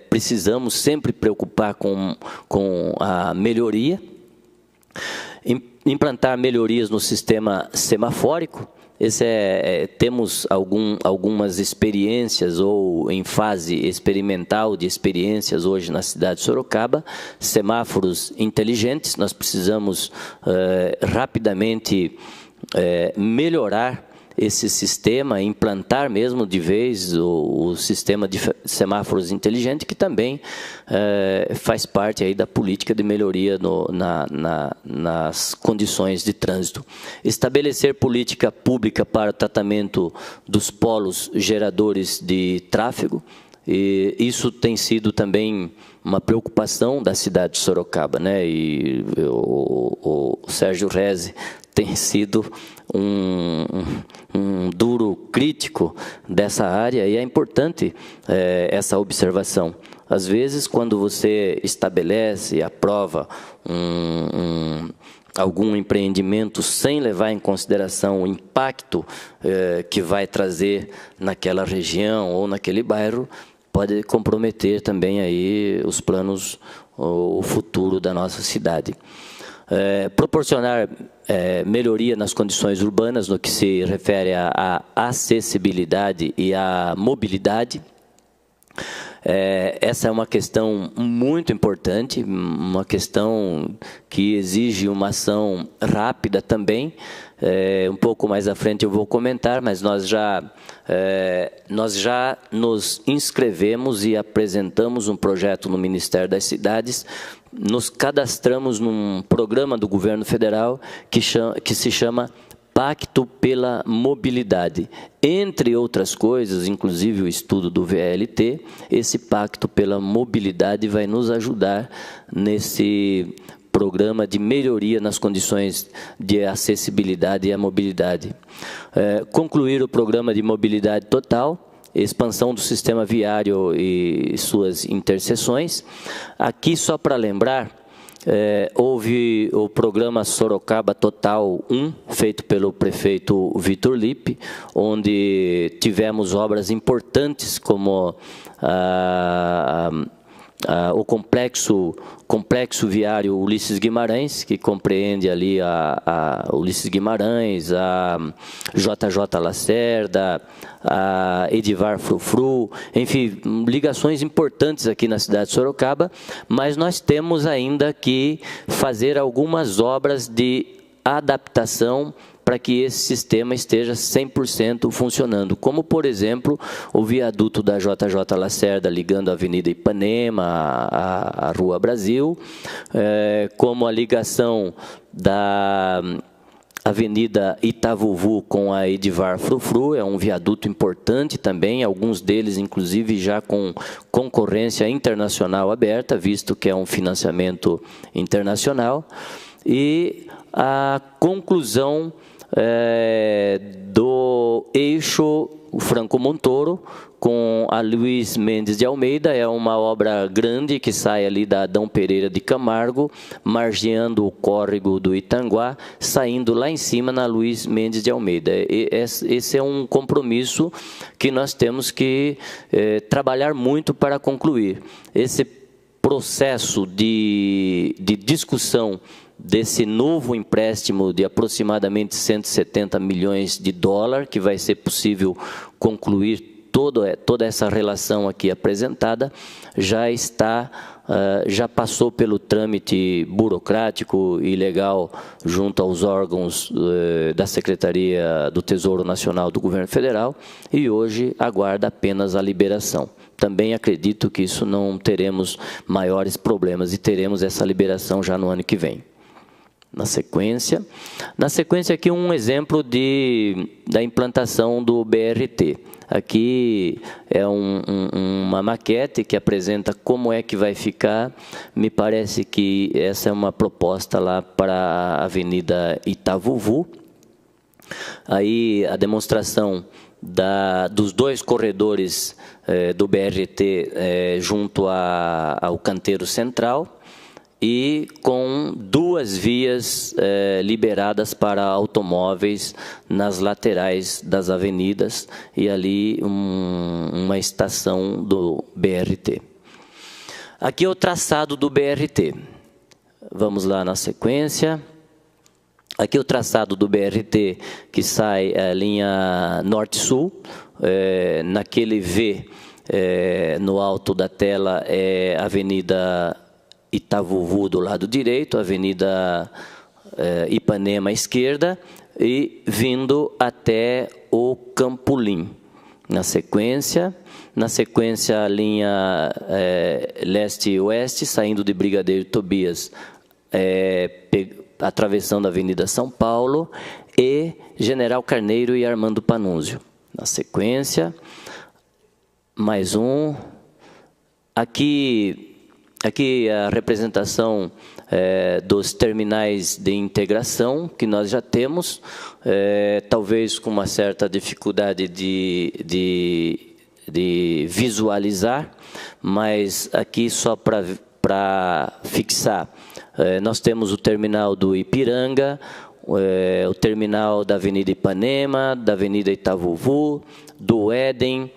[SPEAKER 7] precisamos sempre preocupar com a melhoria. Implantar melhorias no sistema semafórico. Temos algumas experiências ou em fase experimental de experiências hoje na cidade de Sorocaba, semáforos inteligentes. Nós precisamos rapidamente melhorar esse sistema, implantar mesmo de vez o sistema de semáforos inteligente, que também faz parte aí da política de melhoria nas condições de trânsito. Estabelecer política pública para o tratamento dos polos geradores de tráfego, e isso tem sido também uma preocupação da cidade de Sorocaba, né? E o Sérgio Reze tem sido um duro crítico dessa área, e é importante essa observação. Às vezes, quando você estabelece e aprova algum empreendimento sem levar em consideração o impacto que vai trazer naquela região ou naquele bairro, pode comprometer também aí os planos, o futuro da nossa cidade. Proporcionar melhoria nas condições urbanas no que se refere à acessibilidade e à mobilidade. Essa é uma questão muito importante, uma questão que exige uma ação rápida também. Um pouco mais à frente eu vou comentar, mas nós já nos inscrevemos e apresentamos um projeto no Ministério das Cidades. Nos cadastramos num programa do governo federal que se chama Pacto pela Mobilidade. Entre outras coisas, inclusive o estudo do VLT, esse Pacto pela Mobilidade vai nos ajudar nesse programa de melhoria nas condições de acessibilidade e a mobilidade. Concluir o programa de mobilidade total, expansão do sistema viário e suas interseções. Aqui, só para lembrar, houve o programa Sorocaba Total 1, feito pelo prefeito Vitor Lippe, onde tivemos obras importantes como o complexo viário Ulisses Guimarães, que compreende ali a Ulisses Guimarães, a JJ Lacerda, a Edivar Frufru, enfim, ligações importantes aqui na cidade de Sorocaba, mas nós temos ainda que fazer algumas obras de adaptação para que esse sistema esteja 100% funcionando, como, por exemplo, o viaduto da JJ Lacerda ligando a Avenida Ipanema à Rua Brasil, como a ligação da Avenida Itavuvu com a Edivar Frufru, é um viaduto importante também, alguns deles, inclusive, já com concorrência internacional aberta, visto que é um financiamento internacional, e a conclusão do eixo Franco Montoro com a Luiz Mendes de Almeida. É uma obra grande que sai ali da Adão Pereira de Camargo, margeando o córrego do Itanguá, saindo lá em cima na Luiz Mendes de Almeida. Esse é um compromisso que nós temos que trabalhar muito para concluir. Esse processo de discussão desse novo empréstimo de aproximadamente 170 milhões de dólares, que vai ser possível concluir toda essa relação aqui apresentada, já passou pelo trâmite burocrático e legal junto aos órgãos da Secretaria do Tesouro Nacional do Governo Federal, e hoje aguarda apenas a liberação. Também acredito que isso não teremos maiores problemas e teremos essa liberação já no ano que vem. Na sequência aqui um exemplo da implantação do BRT. Aqui é uma maquete que apresenta como é que vai ficar. Me parece que essa é uma proposta lá para a Avenida Itavuvu. Aí a demonstração dos dois corredores do BRT junto ao canteiro central, e com 2 vias liberadas para automóveis nas laterais das avenidas e ali uma estação do BRT. Aqui é o traçado do BRT. Vamos lá na sequência. Aqui é o traçado do BRT que sai a linha norte-sul. Naquele V, no alto da tela, é a Avenida Itavuvu do lado direito, Avenida Ipanema à esquerda, e vindo até o Campolim. Na sequência, a linha leste e oeste, saindo de Brigadeiro Tobias, atravessando a Avenida São Paulo, e General Carneiro e Armando Panunzio. Na sequência, mais um. Aqui a representação dos terminais de integração que nós já temos, talvez com uma certa dificuldade de visualizar, mas aqui só para fixar, nós temos o terminal do Ipiranga, o terminal da Avenida Ipanema, da Avenida Itavuvu, do Éden,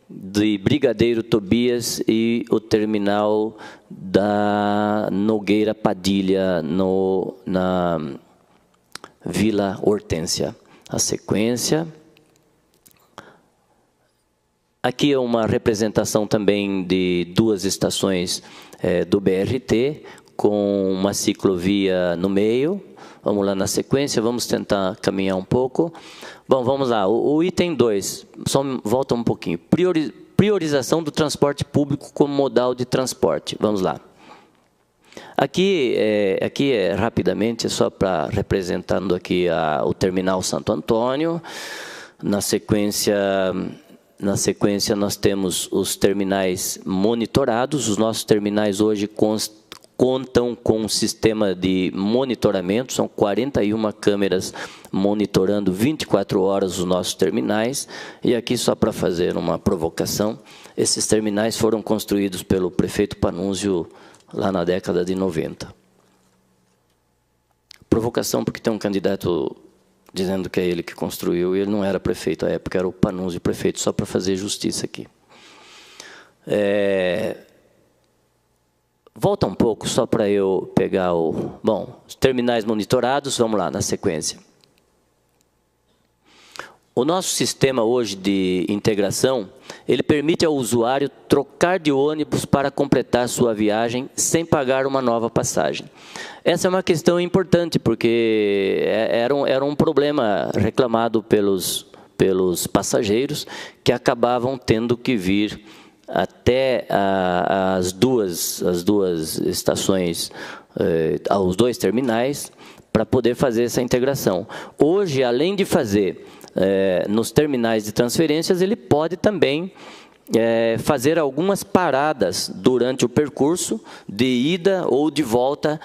[SPEAKER 7] de Brigadeiro Tobias e o terminal da Nogueira Padilha, na Vila Hortência. A sequência. Aqui é uma representação também de 2 estações do BRT, com uma ciclovia no meio. Vamos lá na sequência, vamos tentar caminhar um pouco. Bom, vamos lá, o item 2, só volta um pouquinho. Priorização do transporte público como modal de transporte. Vamos lá. Aqui rapidamente, é só para representando aqui o terminal Santo Antônio. Na sequência nós temos os terminais monitorados. Os nossos terminais hoje contam com um sistema de monitoramento, são 41 câmeras monitorando 24 horas os nossos terminais. E aqui, só para fazer uma provocação, esses terminais foram construídos pelo prefeito Panunzio lá na década de 90. Provocação porque tem um candidato dizendo que é ele que construiu, e ele não era prefeito à época, era o Panunzio prefeito, só para fazer justiça aqui. Volta um pouco, só para eu pegar os terminais monitorados, vamos lá, na sequência. O nosso sistema hoje de integração, ele permite ao usuário trocar de ônibus para completar sua viagem sem pagar uma nova passagem. Essa é uma questão importante, porque era um problema reclamado pelos passageiros, que acabavam tendo que vir até as duas estações, aos 2 terminais, para poder fazer essa integração. Hoje, além de fazer nos terminais de transferências, ele pode também fazer algumas paradas durante o percurso de ida ou de volta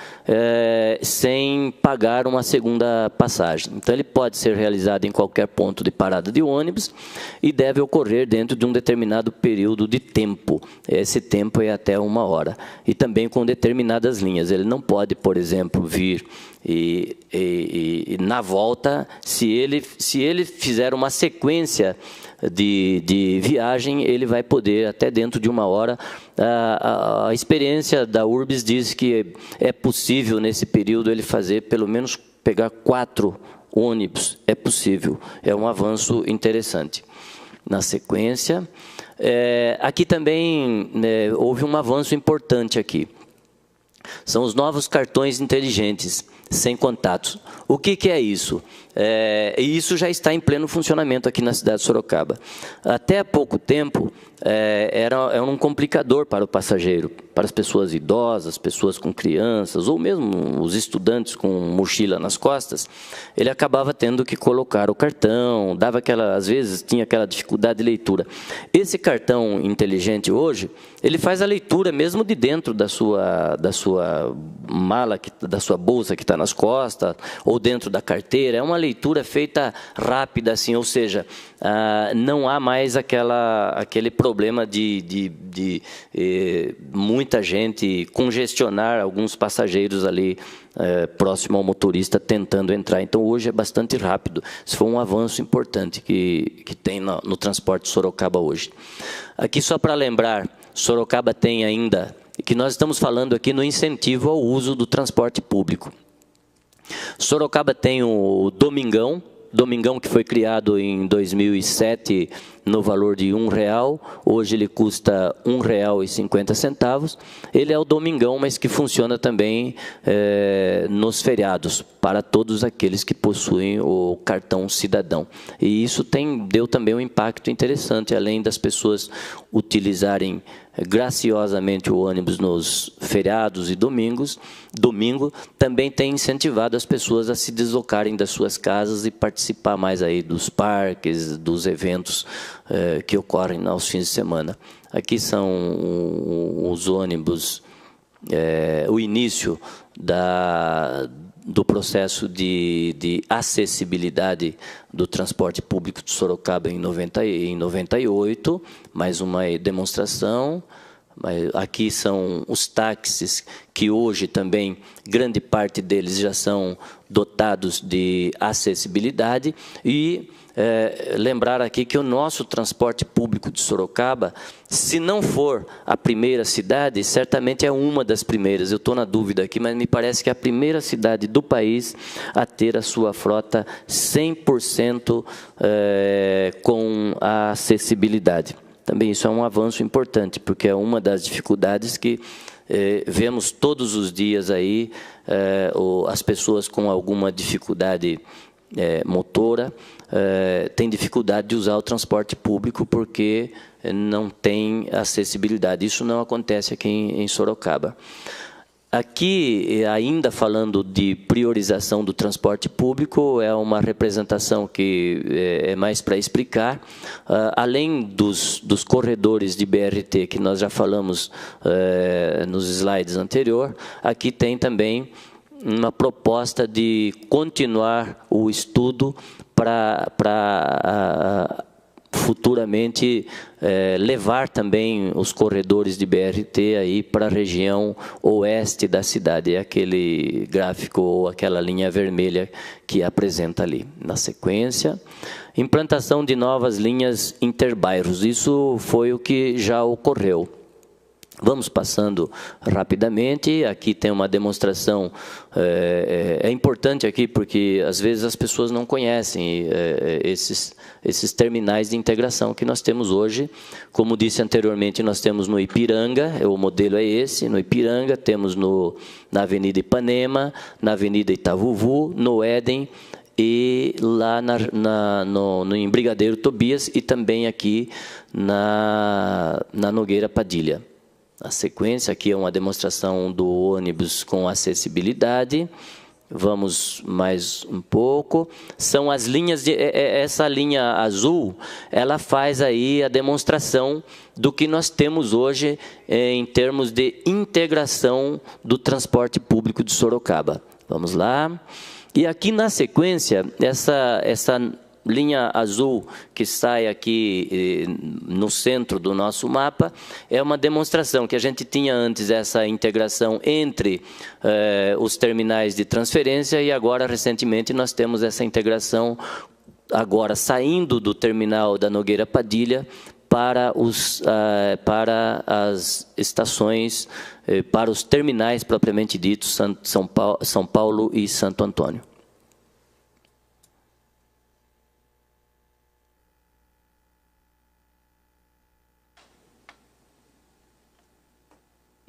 [SPEAKER 7] sem pagar uma segunda passagem. Então, ele pode ser realizado em qualquer ponto de parada de ônibus e deve ocorrer dentro de um determinado período de tempo. Esse tempo é até 1 hora. E também com determinadas linhas. Ele não pode, por exemplo, vir e na volta, se ele fizer uma sequência de viagem, ele vai poder, até dentro de 1 hora, a experiência da Urbis diz que é possível, nesse período, ele fazer, pelo menos, pegar 4 ônibus. É possível, é um avanço interessante. Na sequência, aqui também houve um avanço importante aqui. São os novos cartões inteligentes, sem contatos. O que é isso? Isso já está em pleno funcionamento aqui na cidade de Sorocaba. Até há pouco tempo, era um complicador para o passageiro, para as pessoas idosas, pessoas com crianças, ou mesmo os estudantes com mochila nas costas. Ele acabava tendo que colocar o cartão, às vezes tinha aquela dificuldade de leitura. Esse cartão inteligente hoje, ele faz a leitura mesmo de dentro da sua mala, da sua bolsa que está nas costas, ou dentro da carteira. É uma leitura feita rápida, assim, ou seja, não há mais aquele problema de muita gente congestionar alguns passageiros ali próximo ao motorista tentando entrar. Então, hoje é bastante rápido. Isso foi um avanço importante que tem no transporte de Sorocaba hoje. Aqui, só para lembrar, Sorocaba tem ainda, que nós estamos falando aqui no incentivo ao uso do transporte público. Sorocaba tem o Domingão que foi criado em 2007 no valor de R$1, hoje ele custa R$1,50. Ele é o Domingão, mas que funciona também nos feriados, para todos aqueles que possuem o cartão cidadão. E isso deu também um impacto interessante, além das pessoas utilizarem graciosamente o ônibus nos feriados e domingo também tem incentivado as pessoas a se deslocarem das suas casas e participar mais aí dos parques, dos eventos que ocorrem aos fins de semana. Aqui são os ônibus, o início do processo de acessibilidade do transporte público de Sorocaba em 98, mais uma demonstração. Aqui são os táxis, que hoje também, grande parte deles já são dotados de acessibilidade. E lembrar aqui que o nosso transporte público de Sorocaba, se não for a primeira cidade, certamente é uma das primeiras. Eu estou na dúvida aqui, mas me parece que é a primeira cidade do país a ter a sua frota 100% com a acessibilidade. Também isso é um avanço importante, porque é uma das dificuldades que vemos todos os dias aí, as pessoas com alguma dificuldade motora, têm dificuldade de usar o transporte público porque não tem acessibilidade. Isso não acontece aqui em Sorocaba. Aqui, ainda falando de priorização do transporte público, é uma representação que é mais para explicar. Além dos corredores de BRT, que nós já falamos nos slides anteriores, aqui tem também uma proposta de continuar o estudo para futuramente levar também os corredores de BRT aí para a região oeste da cidade. É aquele gráfico ou aquela linha vermelha que apresenta ali. Na sequência, implantação de novas linhas interbairros. Isso foi o que já ocorreu. Vamos passando rapidamente. Aqui tem uma demonstração. É importante aqui porque, às vezes, as pessoas não conhecem esses terminais de integração que nós temos hoje. Como disse anteriormente, nós temos no Ipiranga, o modelo é esse. No Ipiranga, temos na Avenida Ipanema, na Avenida Itavuvu, no Éden, e lá em Brigadeiro Tobias, e também aqui na Nogueira Padilha. A sequência aqui é uma demonstração do ônibus com acessibilidade. Vamos mais um pouco. São as linhas essa linha azul, ela faz aí a demonstração do que nós temos hoje em termos de integração do transporte público de Sorocaba. Vamos lá. E aqui na sequência, essa linha azul que sai aqui no centro do nosso mapa é uma demonstração que a gente tinha antes essa integração entre os terminais de transferência, e agora recentemente nós temos essa integração agora saindo do terminal da Nogueira Padilha para as estações, para os terminais propriamente ditos, São Paulo e Santo Antônio.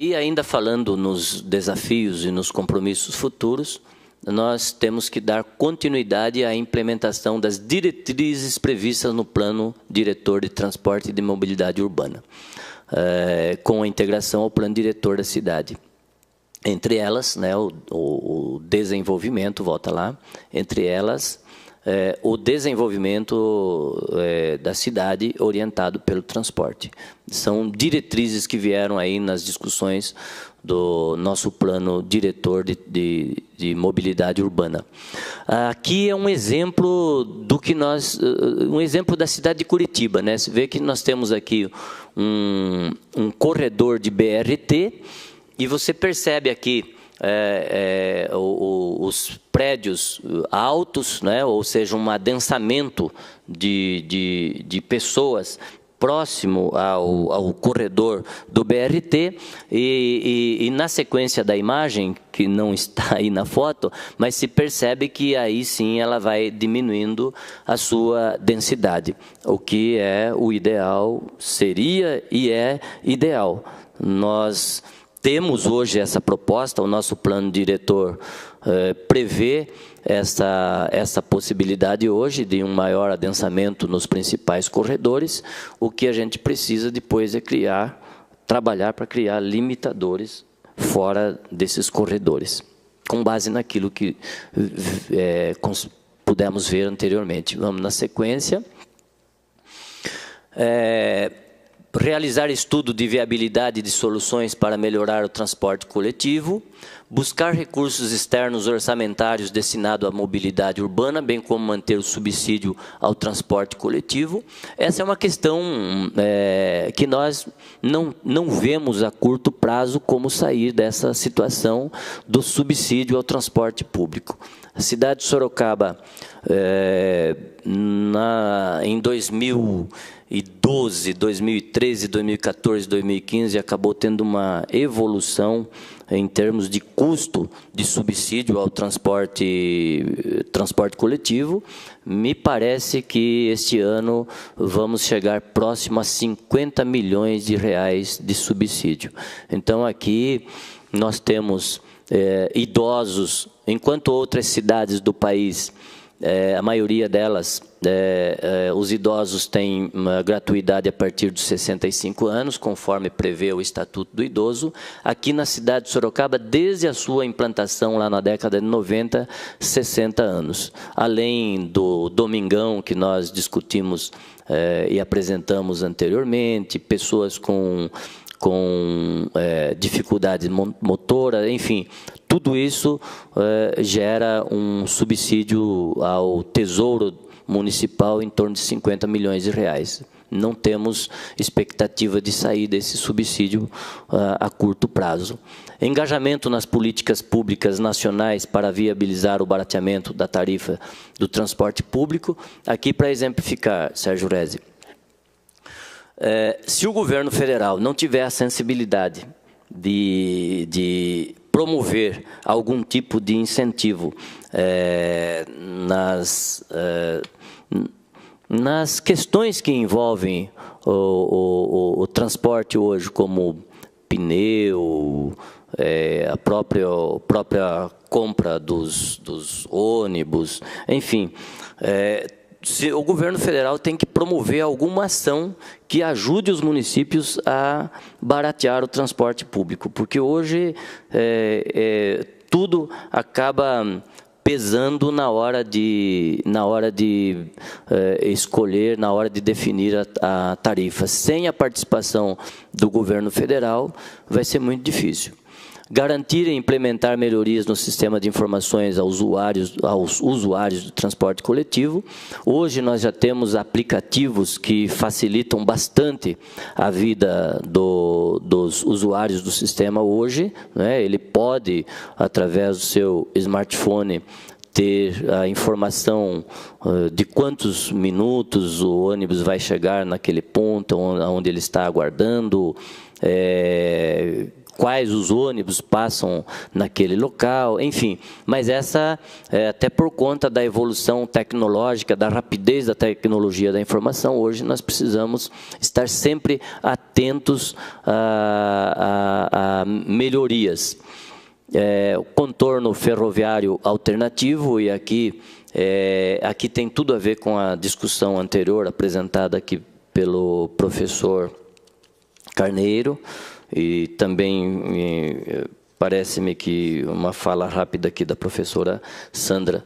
[SPEAKER 7] E ainda falando nos desafios e nos compromissos futuros, nós temos que dar continuidade à implementação das diretrizes previstas no Plano Diretor de Transporte e de Mobilidade Urbana, com a integração ao Plano Diretor da cidade. Entre elas, né, o desenvolvimento, volta lá, entre elas, o desenvolvimento da cidade orientado pelo transporte. São diretrizes que vieram aí nas discussões do nosso plano diretor de mobilidade urbana. Aqui é um exemplo do que um exemplo da cidade de Curitiba, né? Você vê que nós temos aqui um corredor de BRT e você percebe aqui os prédios altos, né? Ou seja, um adensamento de pessoas próximo ao corredor do BRT e na sequência da imagem, que não está aí na foto, mas se percebe que aí sim ela vai diminuindo a sua densidade, o que é o ideal, seria e é ideal. Nós temos hoje essa proposta, o nosso plano diretor prevê essa possibilidade hoje de um maior adensamento nos principais corredores. O que a gente precisa depois é trabalhar para criar limitadores fora desses corredores, com base naquilo que pudemos ver anteriormente. Vamos na sequência. Realizar estudo de viabilidade de soluções para melhorar o transporte coletivo, buscar recursos externos orçamentários destinados à mobilidade urbana, bem como manter o subsídio ao transporte coletivo. Essa é uma questão que nós não vemos a curto prazo como sair dessa situação do subsídio ao transporte público. A cidade de Sorocaba, em 2012, 2013, 2014, 2015, acabou tendo uma evolução em termos de custo de subsídio ao transporte coletivo. Me parece que este ano vamos chegar próximo a 50 milhões de reais de subsídio. Então, aqui nós temos idosos, enquanto outras cidades do país, a maioria delas, os idosos têm uma gratuidade a partir dos 65 anos, conforme prevê o Estatuto do Idoso. Aqui na cidade de Sorocaba, desde a sua implantação lá na década de 90, 60 anos. Além do Domingão, que nós discutimos e apresentamos anteriormente, pessoas com dificuldade motora, enfim, tudo isso gera um subsídio ao Tesouro Municipal em torno de 50 milhões de reais. Não temos expectativa de sair desse subsídio a curto prazo. Engajamento nas políticas públicas nacionais para viabilizar o barateamento da tarifa do transporte público. Aqui, para exemplificar, Sérgio Rezi, se o governo federal não tiver a sensibilidade de promover algum tipo de incentivo nas questões que envolvem o transporte hoje, como pneu, a própria compra dos ônibus, enfim, o governo federal tem que promover alguma ação que ajude os municípios a baratear o transporte público, porque hoje tudo acaba pesando na hora de escolher, na hora de definir a tarifa. Sem a participação do governo federal, vai ser muito difícil. Garantir e implementar melhorias no sistema de informações aos usuários do transporte coletivo. Hoje nós já temos aplicativos que facilitam bastante a vida dos usuários do sistema hoje, né? Ele pode, através do seu smartphone, ter a informação de quantos minutos o ônibus vai chegar naquele ponto onde ele está aguardando, quais os ônibus passam naquele local, enfim. Mas essa, até por conta da evolução tecnológica, da rapidez da tecnologia da informação, hoje nós precisamos estar sempre atentos a melhorias. O contorno ferroviário alternativo, e aqui tem tudo a ver com a discussão anterior apresentada aqui pelo professor Carneiro, e também parece-me que uma fala rápida aqui da professora Sandra.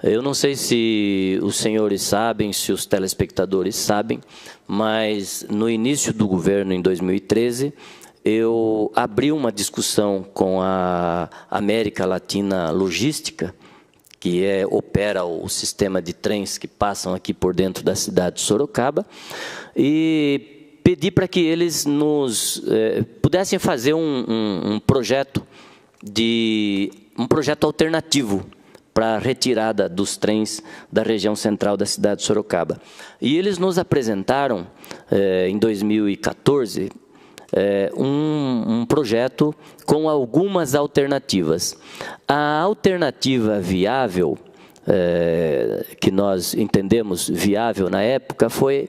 [SPEAKER 7] Eu não sei se os senhores sabem, se os telespectadores sabem, mas no início do governo, em 2013, eu abri uma discussão com a América Latina Logística, que opera o sistema de trens que passam aqui por dentro da cidade de Sorocaba, e pedi para que eles pudessem fazer um projeto alternativo para a retirada dos trens da região central da cidade de Sorocaba. E eles nos apresentaram, em 2014, um projeto com algumas alternativas. A alternativa viável, que nós entendemos viável na época, foi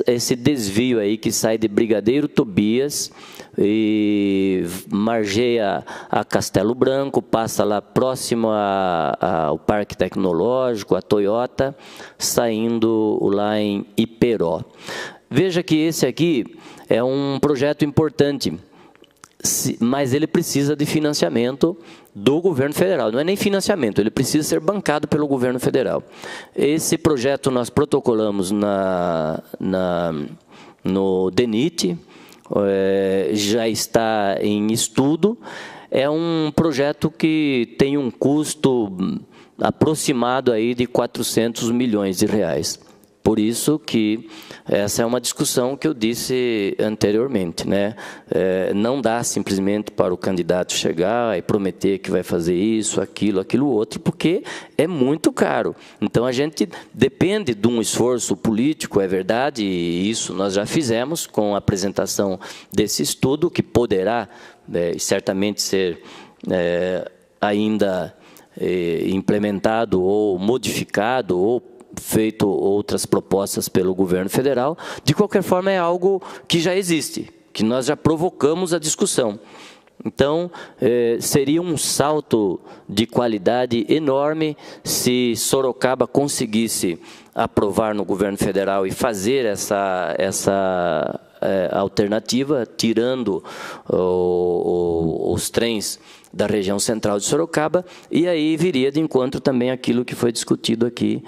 [SPEAKER 7] esse desvio aí que sai de Brigadeiro Tobias e margeia a Castelo Branco, passa lá próximo ao Parque Tecnológico, a Toyota, saindo lá em Iperó. Veja que esse aqui é um projeto importante, mas ele precisa de financiamento do governo federal. Não é nem financiamento, ele precisa ser bancado pelo governo federal. Esse projeto nós protocolamos no DENIT, já está em estudo. É um projeto que tem um custo aproximado aí de 400 milhões de reais. Por isso que essa é uma discussão que eu disse anteriormente, né? Não dá simplesmente para o candidato chegar e prometer que vai fazer isso, aquilo outro, porque é muito caro. Então, a gente depende de um esforço político, é verdade, e isso nós já fizemos com a apresentação desse estudo, que poderá certamente ser ainda implementado ou modificado ou feito outras propostas pelo governo federal. De qualquer forma, é algo que já existe, que nós já provocamos a discussão. Então, seria um salto de qualidade enorme se Sorocaba conseguisse aprovar no governo federal e fazer essa alternativa, tirando os trens da região central de Sorocaba, e aí viria de encontro também aquilo que foi discutido aqui,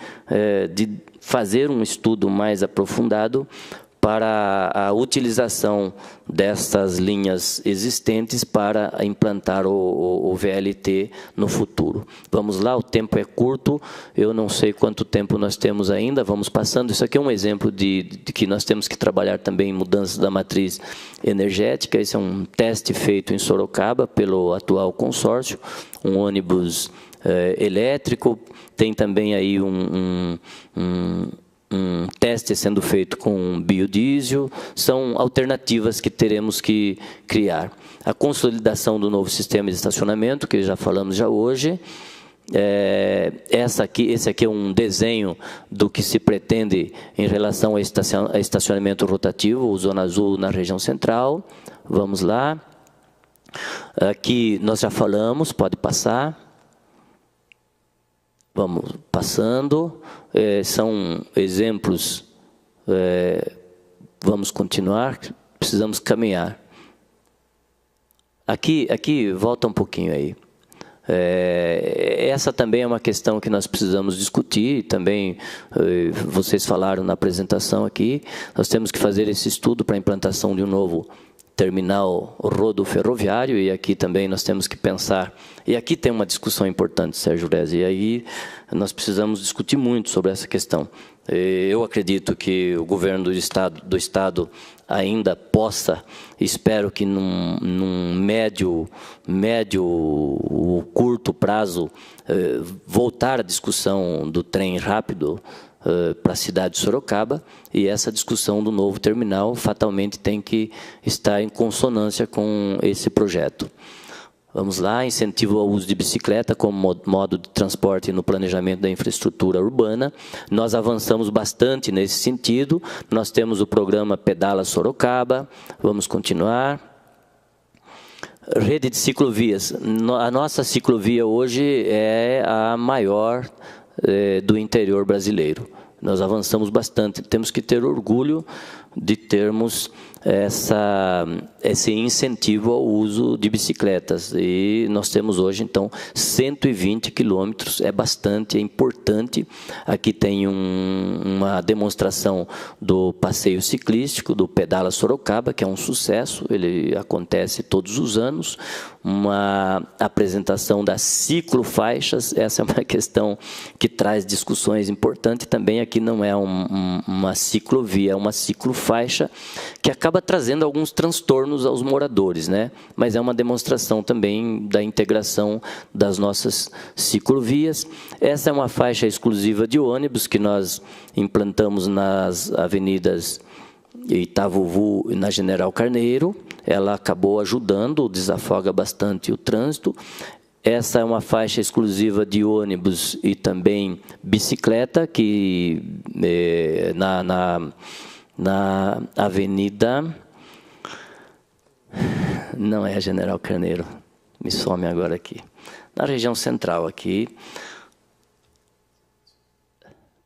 [SPEAKER 7] de fazer um estudo mais aprofundado para a utilização destas linhas existentes para implantar o VLT no futuro. Vamos lá, o tempo é curto, eu não sei quanto tempo nós temos ainda, vamos passando. Isso aqui é um exemplo de que nós temos que trabalhar também em mudanças da matriz energética. Esse é um teste feito em Sorocaba pelo atual consórcio, um ônibus elétrico, tem também aí um teste sendo feito com biodiesel. São alternativas que teremos que criar. A consolidação do novo sistema de estacionamento, que já falamos hoje. Esse aqui é um desenho do que se pretende em relação a estacionamento rotativo, o Zona Azul na região central. Vamos lá. Aqui nós já falamos, pode passar. Vamos passando, são exemplos, vamos continuar, precisamos caminhar. Aqui volta um pouquinho aí. Essa também é uma questão que nós precisamos discutir, também vocês falaram na apresentação aqui, nós temos que fazer esse estudo para a implantação de um novo terminal rodoferroviário, e aqui também nós temos que pensar, e aqui tem uma discussão importante, Sérgio Rezi, e aí nós precisamos discutir muito sobre essa questão. Eu acredito que o governo do Estado ainda possa, espero que num médio ou curto prazo, voltar à discussão do trem rápido para a cidade de Sorocaba, e essa discussão do novo terminal fatalmente tem que estar em consonância com esse projeto. Vamos lá, incentivo ao uso de bicicleta como modo de transporte no planejamento da infraestrutura urbana. Nós avançamos bastante nesse sentido, nós temos o programa Pedala Sorocaba, vamos continuar. Rede de ciclovias. A nossa ciclovia hoje é a maior do interior brasileiro. Nós avançamos bastante, temos que ter orgulho de termos esse incentivo ao uso de bicicletas. E nós temos hoje, então, 120 quilômetros, é bastante, é importante. Aqui tem uma demonstração do passeio ciclístico, do Pedala Sorocaba, que é um sucesso, ele acontece todos os anos. Uma apresentação das ciclofaixas, essa é uma questão que traz discussões importantes também. Aqui não é uma ciclovia, é uma ciclofaixa, que acaba trazendo alguns transtornos aos moradores, né? Mas é uma demonstração também da integração das nossas ciclovias. Essa é uma faixa exclusiva de ônibus que nós implantamos nas avenidas Itavuvu e na General Carneiro. Ela acabou ajudando, desafoga bastante o trânsito. Essa é uma faixa exclusiva de ônibus e também bicicleta, que na avenida... Não é a General Carneiro, me some agora aqui. Na região central aqui...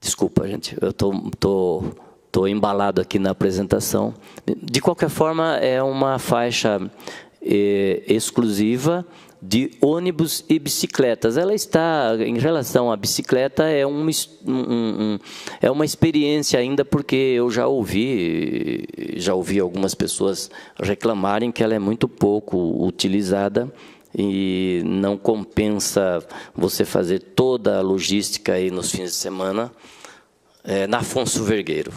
[SPEAKER 7] Desculpa, gente, eu estou embalado aqui na apresentação. De qualquer forma, é uma faixa exclusiva de ônibus e bicicletas. Ela está, em relação à bicicleta, é uma experiência ainda, porque eu já ouvi algumas pessoas reclamarem que ela é muito pouco utilizada e não compensa você fazer toda a logística aí nos fins de semana na Afonso Vergueiro.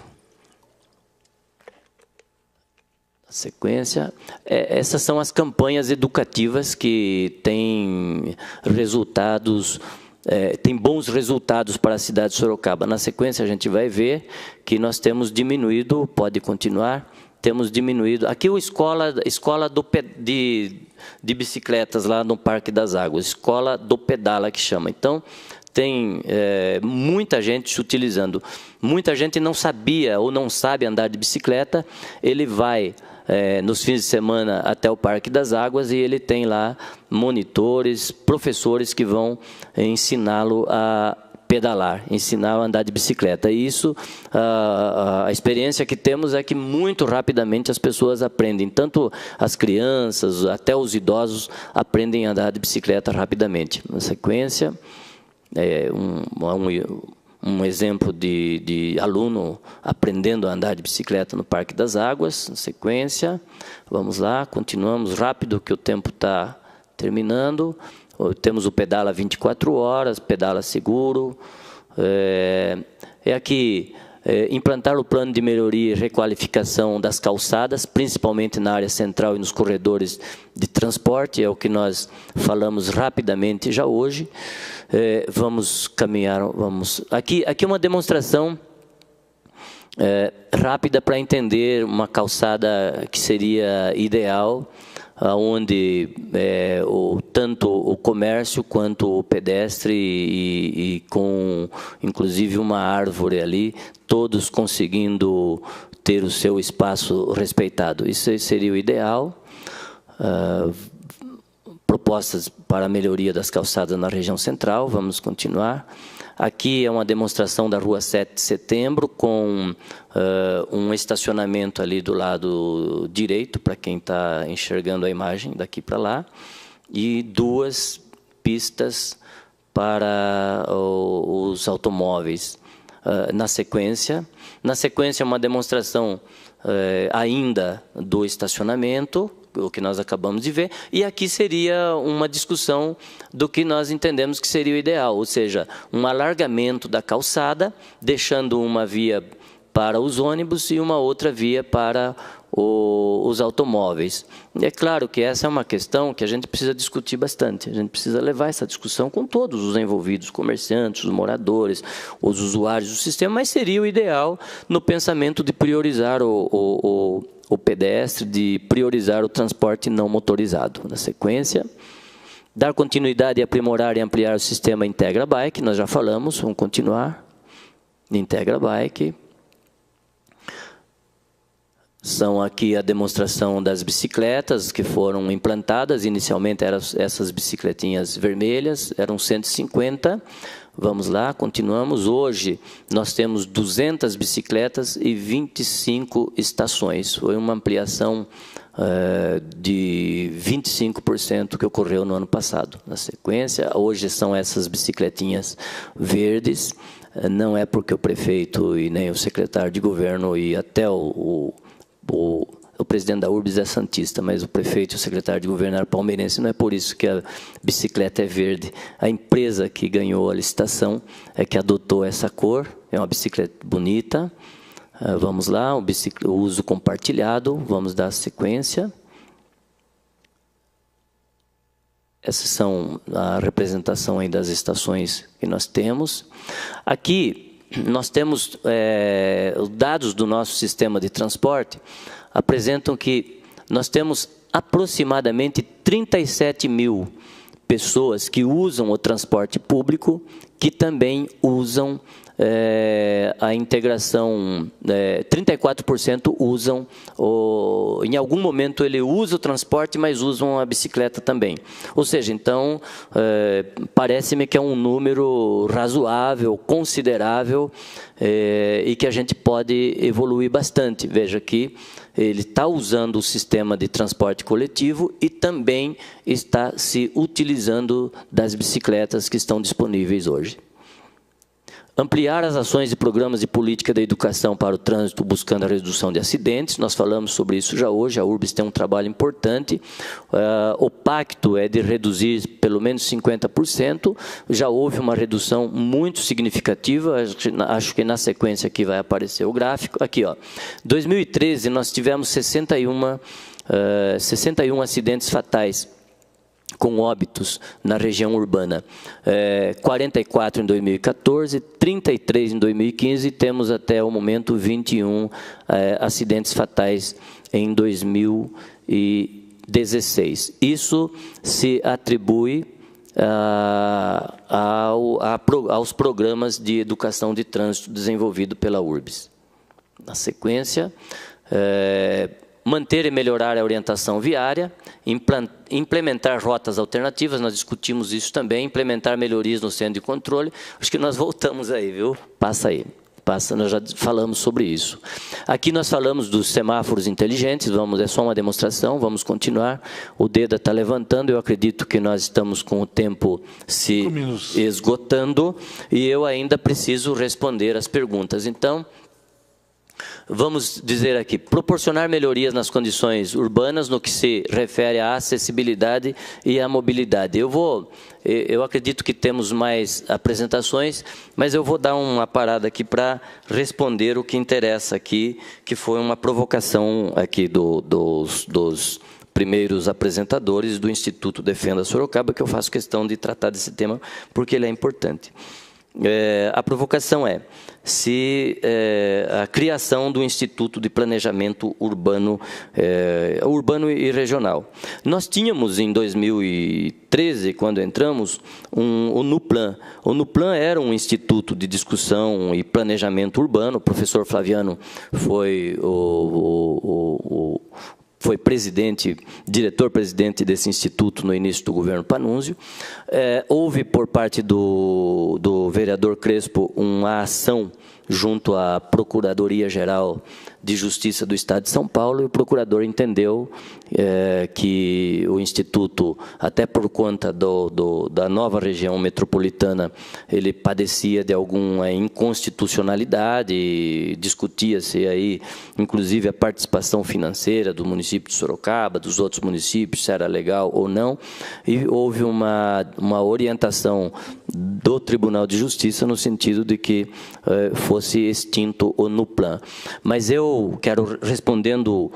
[SPEAKER 7] Sequência, essas são as campanhas educativas que têm resultados, têm bons resultados para a cidade de Sorocaba. Na sequência, a gente vai ver que nós temos diminuído, pode continuar, temos diminuído. Aqui a escola de bicicletas lá no Parque das Águas, escola do Pedala que chama. Então, tem muita gente se utilizando. Muita gente não sabia ou não sabe andar de bicicleta, ele vai nos fins de semana até o Parque das Águas e ele tem lá monitores, professores que vão ensiná-lo a pedalar, ensiná-lo a andar de bicicleta. E isso, a experiência que temos é que muito rapidamente as pessoas aprendem, tanto as crianças, até os idosos aprendem a andar de bicicleta rapidamente. Na sequência, um exemplo de aluno aprendendo a andar de bicicleta no Parque das Águas. Na sequência, vamos lá, continuamos rápido, que o tempo está terminando. Temos o Pedala 24 horas, Pedala Seguro. Aqui, implantar o plano de melhoria e requalificação das calçadas, principalmente na área central e nos corredores de transporte, é o que nós falamos rapidamente já hoje. Vamos caminhar, aqui uma demonstração rápida para entender uma calçada que seria ideal, onde tanto o comércio quanto o pedestre e com inclusive uma árvore ali, todos conseguindo ter o seu espaço respeitado. Isso seria o ideal. Propostas para a melhoria das calçadas na região central, vamos continuar. Aqui é uma demonstração da Rua 7 de Setembro, com um estacionamento ali do lado direito, para quem está enxergando a imagem daqui para lá, e 2 pistas para os automóveis. Na sequência, uma demonstração ainda do estacionamento, o que nós acabamos de ver, e aqui seria uma discussão do que nós entendemos que seria o ideal, ou seja, um alargamento da calçada, deixando uma via para os ônibus e uma outra via para os automóveis. E é claro que essa é uma questão que a gente precisa discutir bastante, a gente precisa levar essa discussão com todos os envolvidos, comerciantes, os moradores, os usuários do sistema, mas seria o ideal no pensamento de priorizar o pedestre, de priorizar o transporte não motorizado. Na sequência, dar continuidade e aprimorar e ampliar o sistema Integra Bike, nós já falamos, vamos continuar. Integra Bike. são aqui a demonstração das bicicletas que foram implantadas. Inicialmente eram essas bicicletinhas vermelhas, eram 150. Vamos lá, continuamos. Hoje nós temos 200 bicicletas e 25 estações. Foi uma ampliação de 25% que ocorreu no ano passado. Na sequência, hoje são essas bicicletinhas verdes. Não é porque o prefeito e nem o secretário de governo e até o presidente da URBS é santista, mas o prefeito e o secretário de governo era palmeirense. Não é por isso que a bicicleta é verde. A empresa que ganhou a licitação é que adotou essa cor. É uma bicicleta bonita. Vamos lá, o uso compartilhado. Vamos dar sequência. Essas são a representação aí das estações que nós temos. Aqui nós temos os dados do nosso sistema de transporte, apresentam que nós temos aproximadamente 37 mil pessoas que usam o transporte público, que também usam a integração, 34% usam, em algum momento ele usa o transporte, mas usam a bicicleta também. Ou seja, então, parece-me que é um número razoável, considerável, e que a gente pode evoluir bastante. Veja que ele está usando o sistema de transporte coletivo e também está se utilizando das bicicletas que estão disponíveis hoje. Ampliar as ações e programas de política da educação para o trânsito, buscando a redução de acidentes. Nós falamos sobre isso já hoje, a URBS tem um trabalho importante. O pacto é de reduzir pelo menos 50%. Já houve uma redução muito significativa, acho que na sequência aqui vai aparecer o gráfico. Aqui, ó, 2013 nós tivemos 61 acidentes fatais com óbitos na região urbana, 44 em 2014, 33 em 2015, e temos até o momento 21 acidentes fatais em 2016. Isso se atribui aos programas de educação de trânsito desenvolvido pela URBS. Na sequência, manter e melhorar a orientação viária, implementar rotas alternativas, nós discutimos isso também, implementar melhorias no centro de controle. Acho que nós voltamos aí, viu? Passa aí. Nós já falamos sobre isso. Aqui nós falamos dos semáforos inteligentes, é só uma demonstração, vamos continuar. O Deda está levantando, eu acredito que nós estamos com o tempo se esgotando, e eu ainda preciso responder as perguntas. Então, vamos dizer aqui, proporcionar melhorias nas condições urbanas no que se refere à acessibilidade e à mobilidade. Eu acredito que temos mais apresentações, mas eu vou dar uma parada aqui para responder o que interessa aqui, que foi uma provocação aqui dos primeiros apresentadores do Instituto Defenda Sorocaba, que eu faço questão de tratar desse tema, porque ele é importante. A provocação é se a criação do Instituto de Planejamento Urbano, e Regional. Nós tínhamos, em 2013, quando entramos, o NUPLAN. O NUPLAN era um instituto de discussão e planejamento urbano. O professor Flaviano foi foi diretor-presidente desse instituto no início do governo Panunzio. Houve, por parte do vereador Crespo, uma ação junto à Procuradoria-Geral de Justiça do Estado de São Paulo, e o procurador entendeu que o Instituto, até por conta da nova região metropolitana, ele padecia de alguma inconstitucionalidade, discutia-se aí, inclusive, a participação financeira do município de Sorocaba, dos outros municípios, se era legal ou não, e houve uma orientação do Tribunal de Justiça no sentido de que fosse extinto o NUPLAN. Mas eu quero, respondendo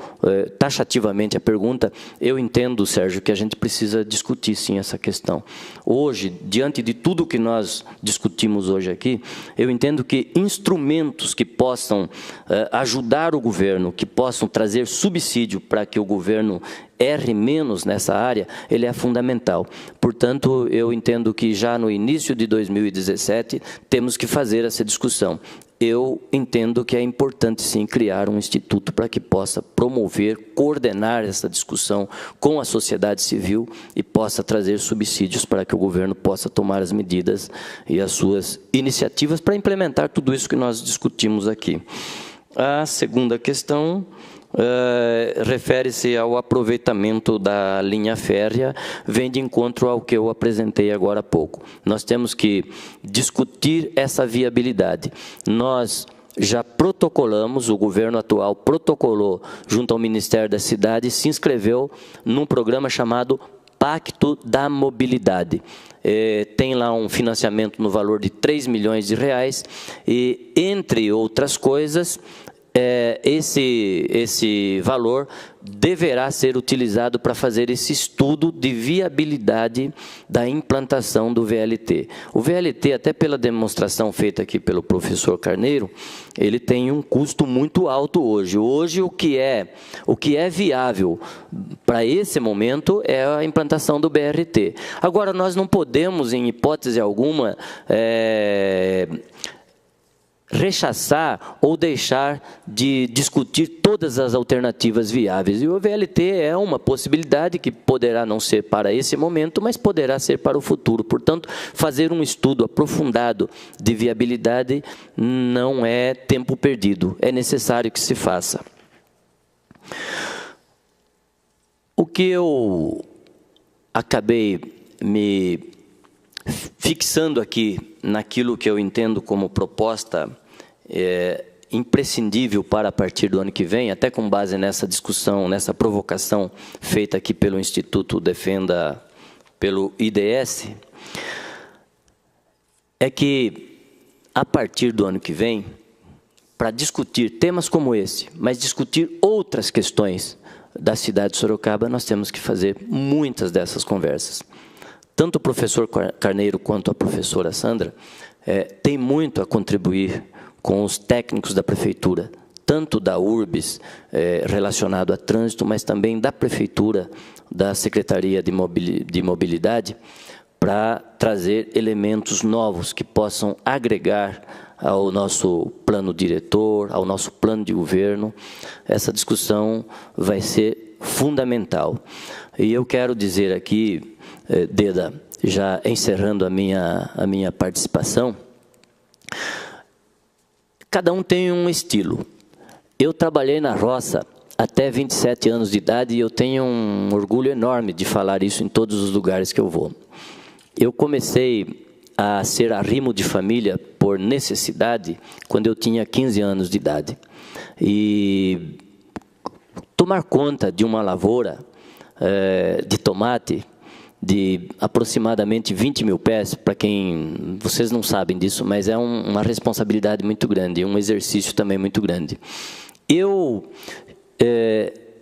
[SPEAKER 7] taxativamente a pergunta, eu entendo, Sérgio, que a gente precisa discutir, sim, essa questão. Hoje, diante de tudo que nós discutimos hoje aqui, eu entendo que instrumentos que possam ajudar o governo, que possam trazer subsídio para que o governo erre menos nessa área, ele é fundamental. Portanto, eu entendo que já no início de 2017 temos que fazer essa discussão. eu entendo que é importante, sim, criar um instituto para que possa promover, coordenar essa discussão com a sociedade civil e possa trazer subsídios para que o governo possa tomar as medidas e as suas iniciativas para implementar tudo isso que nós discutimos aqui. A segunda questão refere-se ao aproveitamento da linha férrea, vem de encontro ao que eu apresentei agora há pouco. Nós temos que discutir essa viabilidade. Nós já protocolamos, o governo atual protocolou junto ao Ministério da Cidade e se inscreveu num programa chamado Pacto da Mobilidade. Tem lá um financiamento no valor de R$3 milhões e, entre outras coisas, esse valor deverá ser utilizado para fazer esse estudo de viabilidade da implantação do VLT. O VLT, até pela demonstração feita aqui pelo professor Carneiro, ele tem um custo muito alto hoje. Hoje, o que é viável para esse momento é a implantação do BRT. Agora, nós não podemos, em hipótese alguma, rechaçar ou deixar de discutir todas as alternativas viáveis. E o VLT é uma possibilidade que poderá não ser para esse momento, mas poderá ser para o futuro. Portanto, fazer um estudo aprofundado de viabilidade não é tempo perdido, é necessário que se faça. O que eu acabei me fixando aqui naquilo que eu entendo como proposta imprescindível para a partir do ano que vem, até com base nessa discussão, nessa provocação feita aqui pelo Instituto Defenda, pelo IDS, é que a partir do ano que vem, para discutir temas como esse, mas discutir outras questões da cidade de Sorocaba, nós temos que fazer muitas dessas conversas. Tanto o professor Carneiro quanto a professora Sandra têm muito a contribuir com os técnicos da prefeitura, tanto da URBS, relacionado a trânsito, mas também da prefeitura, da Secretaria de Mobilidade, para trazer elementos novos que possam agregar ao nosso plano diretor, ao nosso plano de governo. Essa discussão vai ser fundamental. E eu quero dizer aqui, Deda, já encerrando a minha participação, cada um tem um estilo. Eu trabalhei na roça até 27 anos de idade e eu tenho um orgulho enorme de falar isso em todos os lugares que eu vou. Eu comecei a ser arrimo de família por necessidade quando eu tinha 15 anos de idade. E tomar conta de uma lavoura de tomate de aproximadamente 20 mil pés, para quem, vocês não sabem disso, mas é uma responsabilidade muito grande, um exercício também muito grande. Eu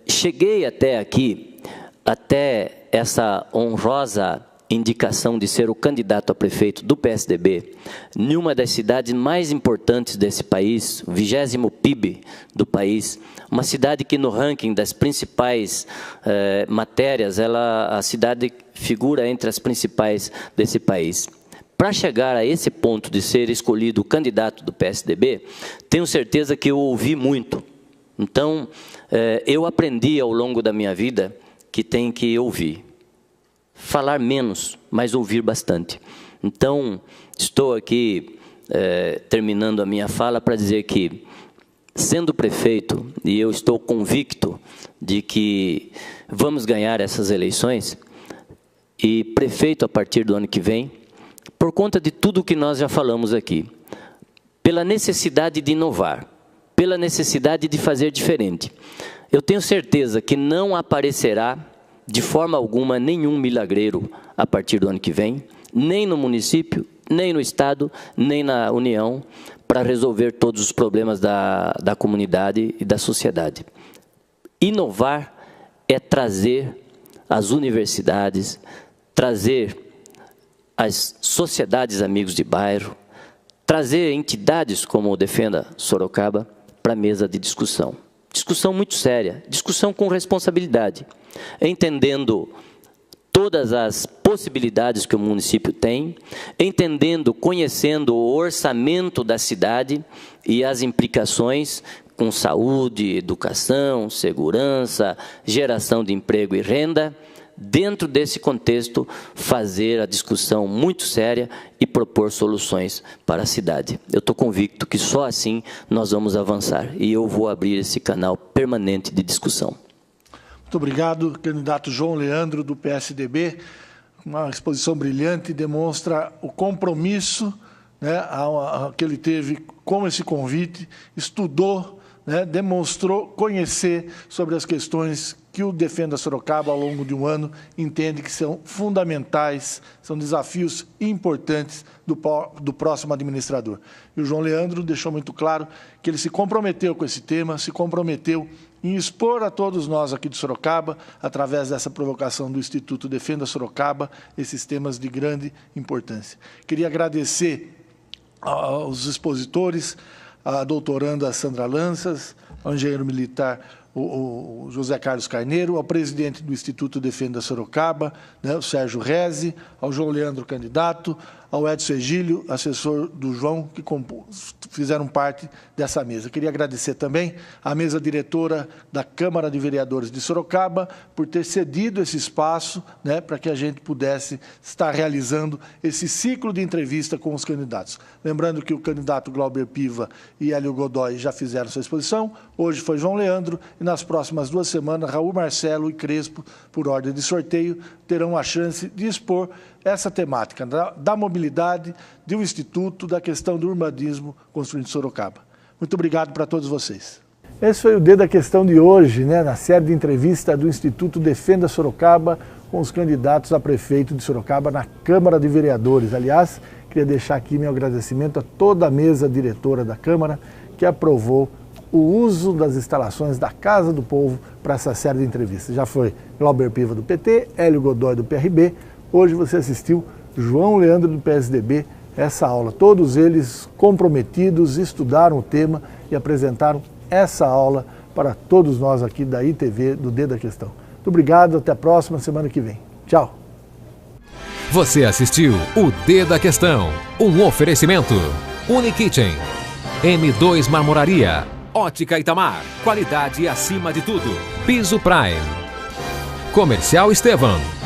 [SPEAKER 7] cheguei até aqui, até essa honrosa indicação de ser o candidato a prefeito do PSDB, em uma das cidades mais importantes desse país, o 20º PIB do país, uma cidade que no ranking das principais matérias, a cidade figura entre as principais desse país. Para chegar a esse ponto de ser escolhido o candidato do PSDB, tenho certeza que eu ouvi muito. Então, eu aprendi ao longo da minha vida que tem que ouvir. Falar menos, mas ouvir bastante. Então, estou aqui terminando a minha fala para dizer que, sendo prefeito, e eu estou convicto de que vamos ganhar essas eleições, e prefeito a partir do ano que vem, por conta de tudo que nós já falamos aqui, pela necessidade de inovar, pela necessidade de fazer diferente. Eu tenho certeza que não aparecerá de forma alguma nenhum milagreiro a partir do ano que vem, nem no município, nem no Estado, nem na União, para resolver todos os problemas da comunidade e da sociedade. Inovar é trazer as universidades, trazer as sociedades amigos de bairro, trazer entidades como o Defenda Sorocaba para a mesa de discussão. Discussão muito séria, discussão com responsabilidade, entendendo todas as possibilidades que o município tem, entendendo, conhecendo o orçamento da cidade e as implicações com saúde, educação, segurança, geração de emprego e renda. Dentro desse contexto, fazer a discussão muito séria e propor soluções para a cidade. Eu estou convicto que só assim nós vamos avançar, e eu vou abrir esse canal permanente de discussão.
[SPEAKER 1] Muito obrigado, candidato João Leandro, do PSDB. Uma exposição brilhante, demonstra o compromisso, né, que ele teve com esse convite, estudou, né, demonstrou conhecer sobre as questões que o Defenda Sorocaba, ao longo de um ano, entende que são fundamentais, são desafios importantes do próximo administrador. E o João Leandro deixou muito claro que ele se comprometeu com esse tema, se comprometeu em expor a todos nós aqui de Sorocaba, através dessa provocação do Instituto Defenda Sorocaba, esses temas de grande importância. Queria agradecer aos expositores, a doutoranda Sandra Lanças, ao engenheiro militar o José Carlos Carneiro, ao presidente do Instituto Defenda Sorocaba, né, o Sérgio Reze, ao João Leandro, candidato, ao Edson Egílio, assessor do João, que fizeram parte dessa mesa. Queria agradecer também à mesa diretora da Câmara de Vereadores de Sorocaba por ter cedido esse espaço, né, para que a gente pudesse estar realizando esse ciclo de entrevista com os candidatos. Lembrando que o candidato Glauber Piva e Hélio Godoy já fizeram sua exposição, hoje foi João Leandro, e nas próximas 2 semanas, Raul Marcelo e Crespo, por ordem de sorteio, terão a chance de expor essa temática da mobilidade, do Instituto, da questão do urbanismo construindo Sorocaba. Muito obrigado para todos vocês. Esse foi o D da Questão de hoje, né, na série de entrevista do Instituto Defenda Sorocaba com os candidatos a prefeito de Sorocaba na Câmara de Vereadores. Aliás, queria deixar aqui meu agradecimento a toda a mesa diretora da Câmara que aprovou o uso das instalações da Casa do Povo para essa série de entrevistas. Já foi Glauber Piva, do PT, Hélio Godoy, do PRB. Hoje você assistiu João Leandro, do PSDB, essa aula. Todos eles comprometidos, estudaram o tema e apresentaram essa aula para todos nós aqui da ITV, do D da Questão. Muito obrigado, até a próxima semana que vem. Tchau.
[SPEAKER 6] Você assistiu o D da Questão, um oferecimento Unikitchen, M2 Marmoraria, Ótica Itamar, qualidade acima de tudo, Piso Prime, Comercial Estevam.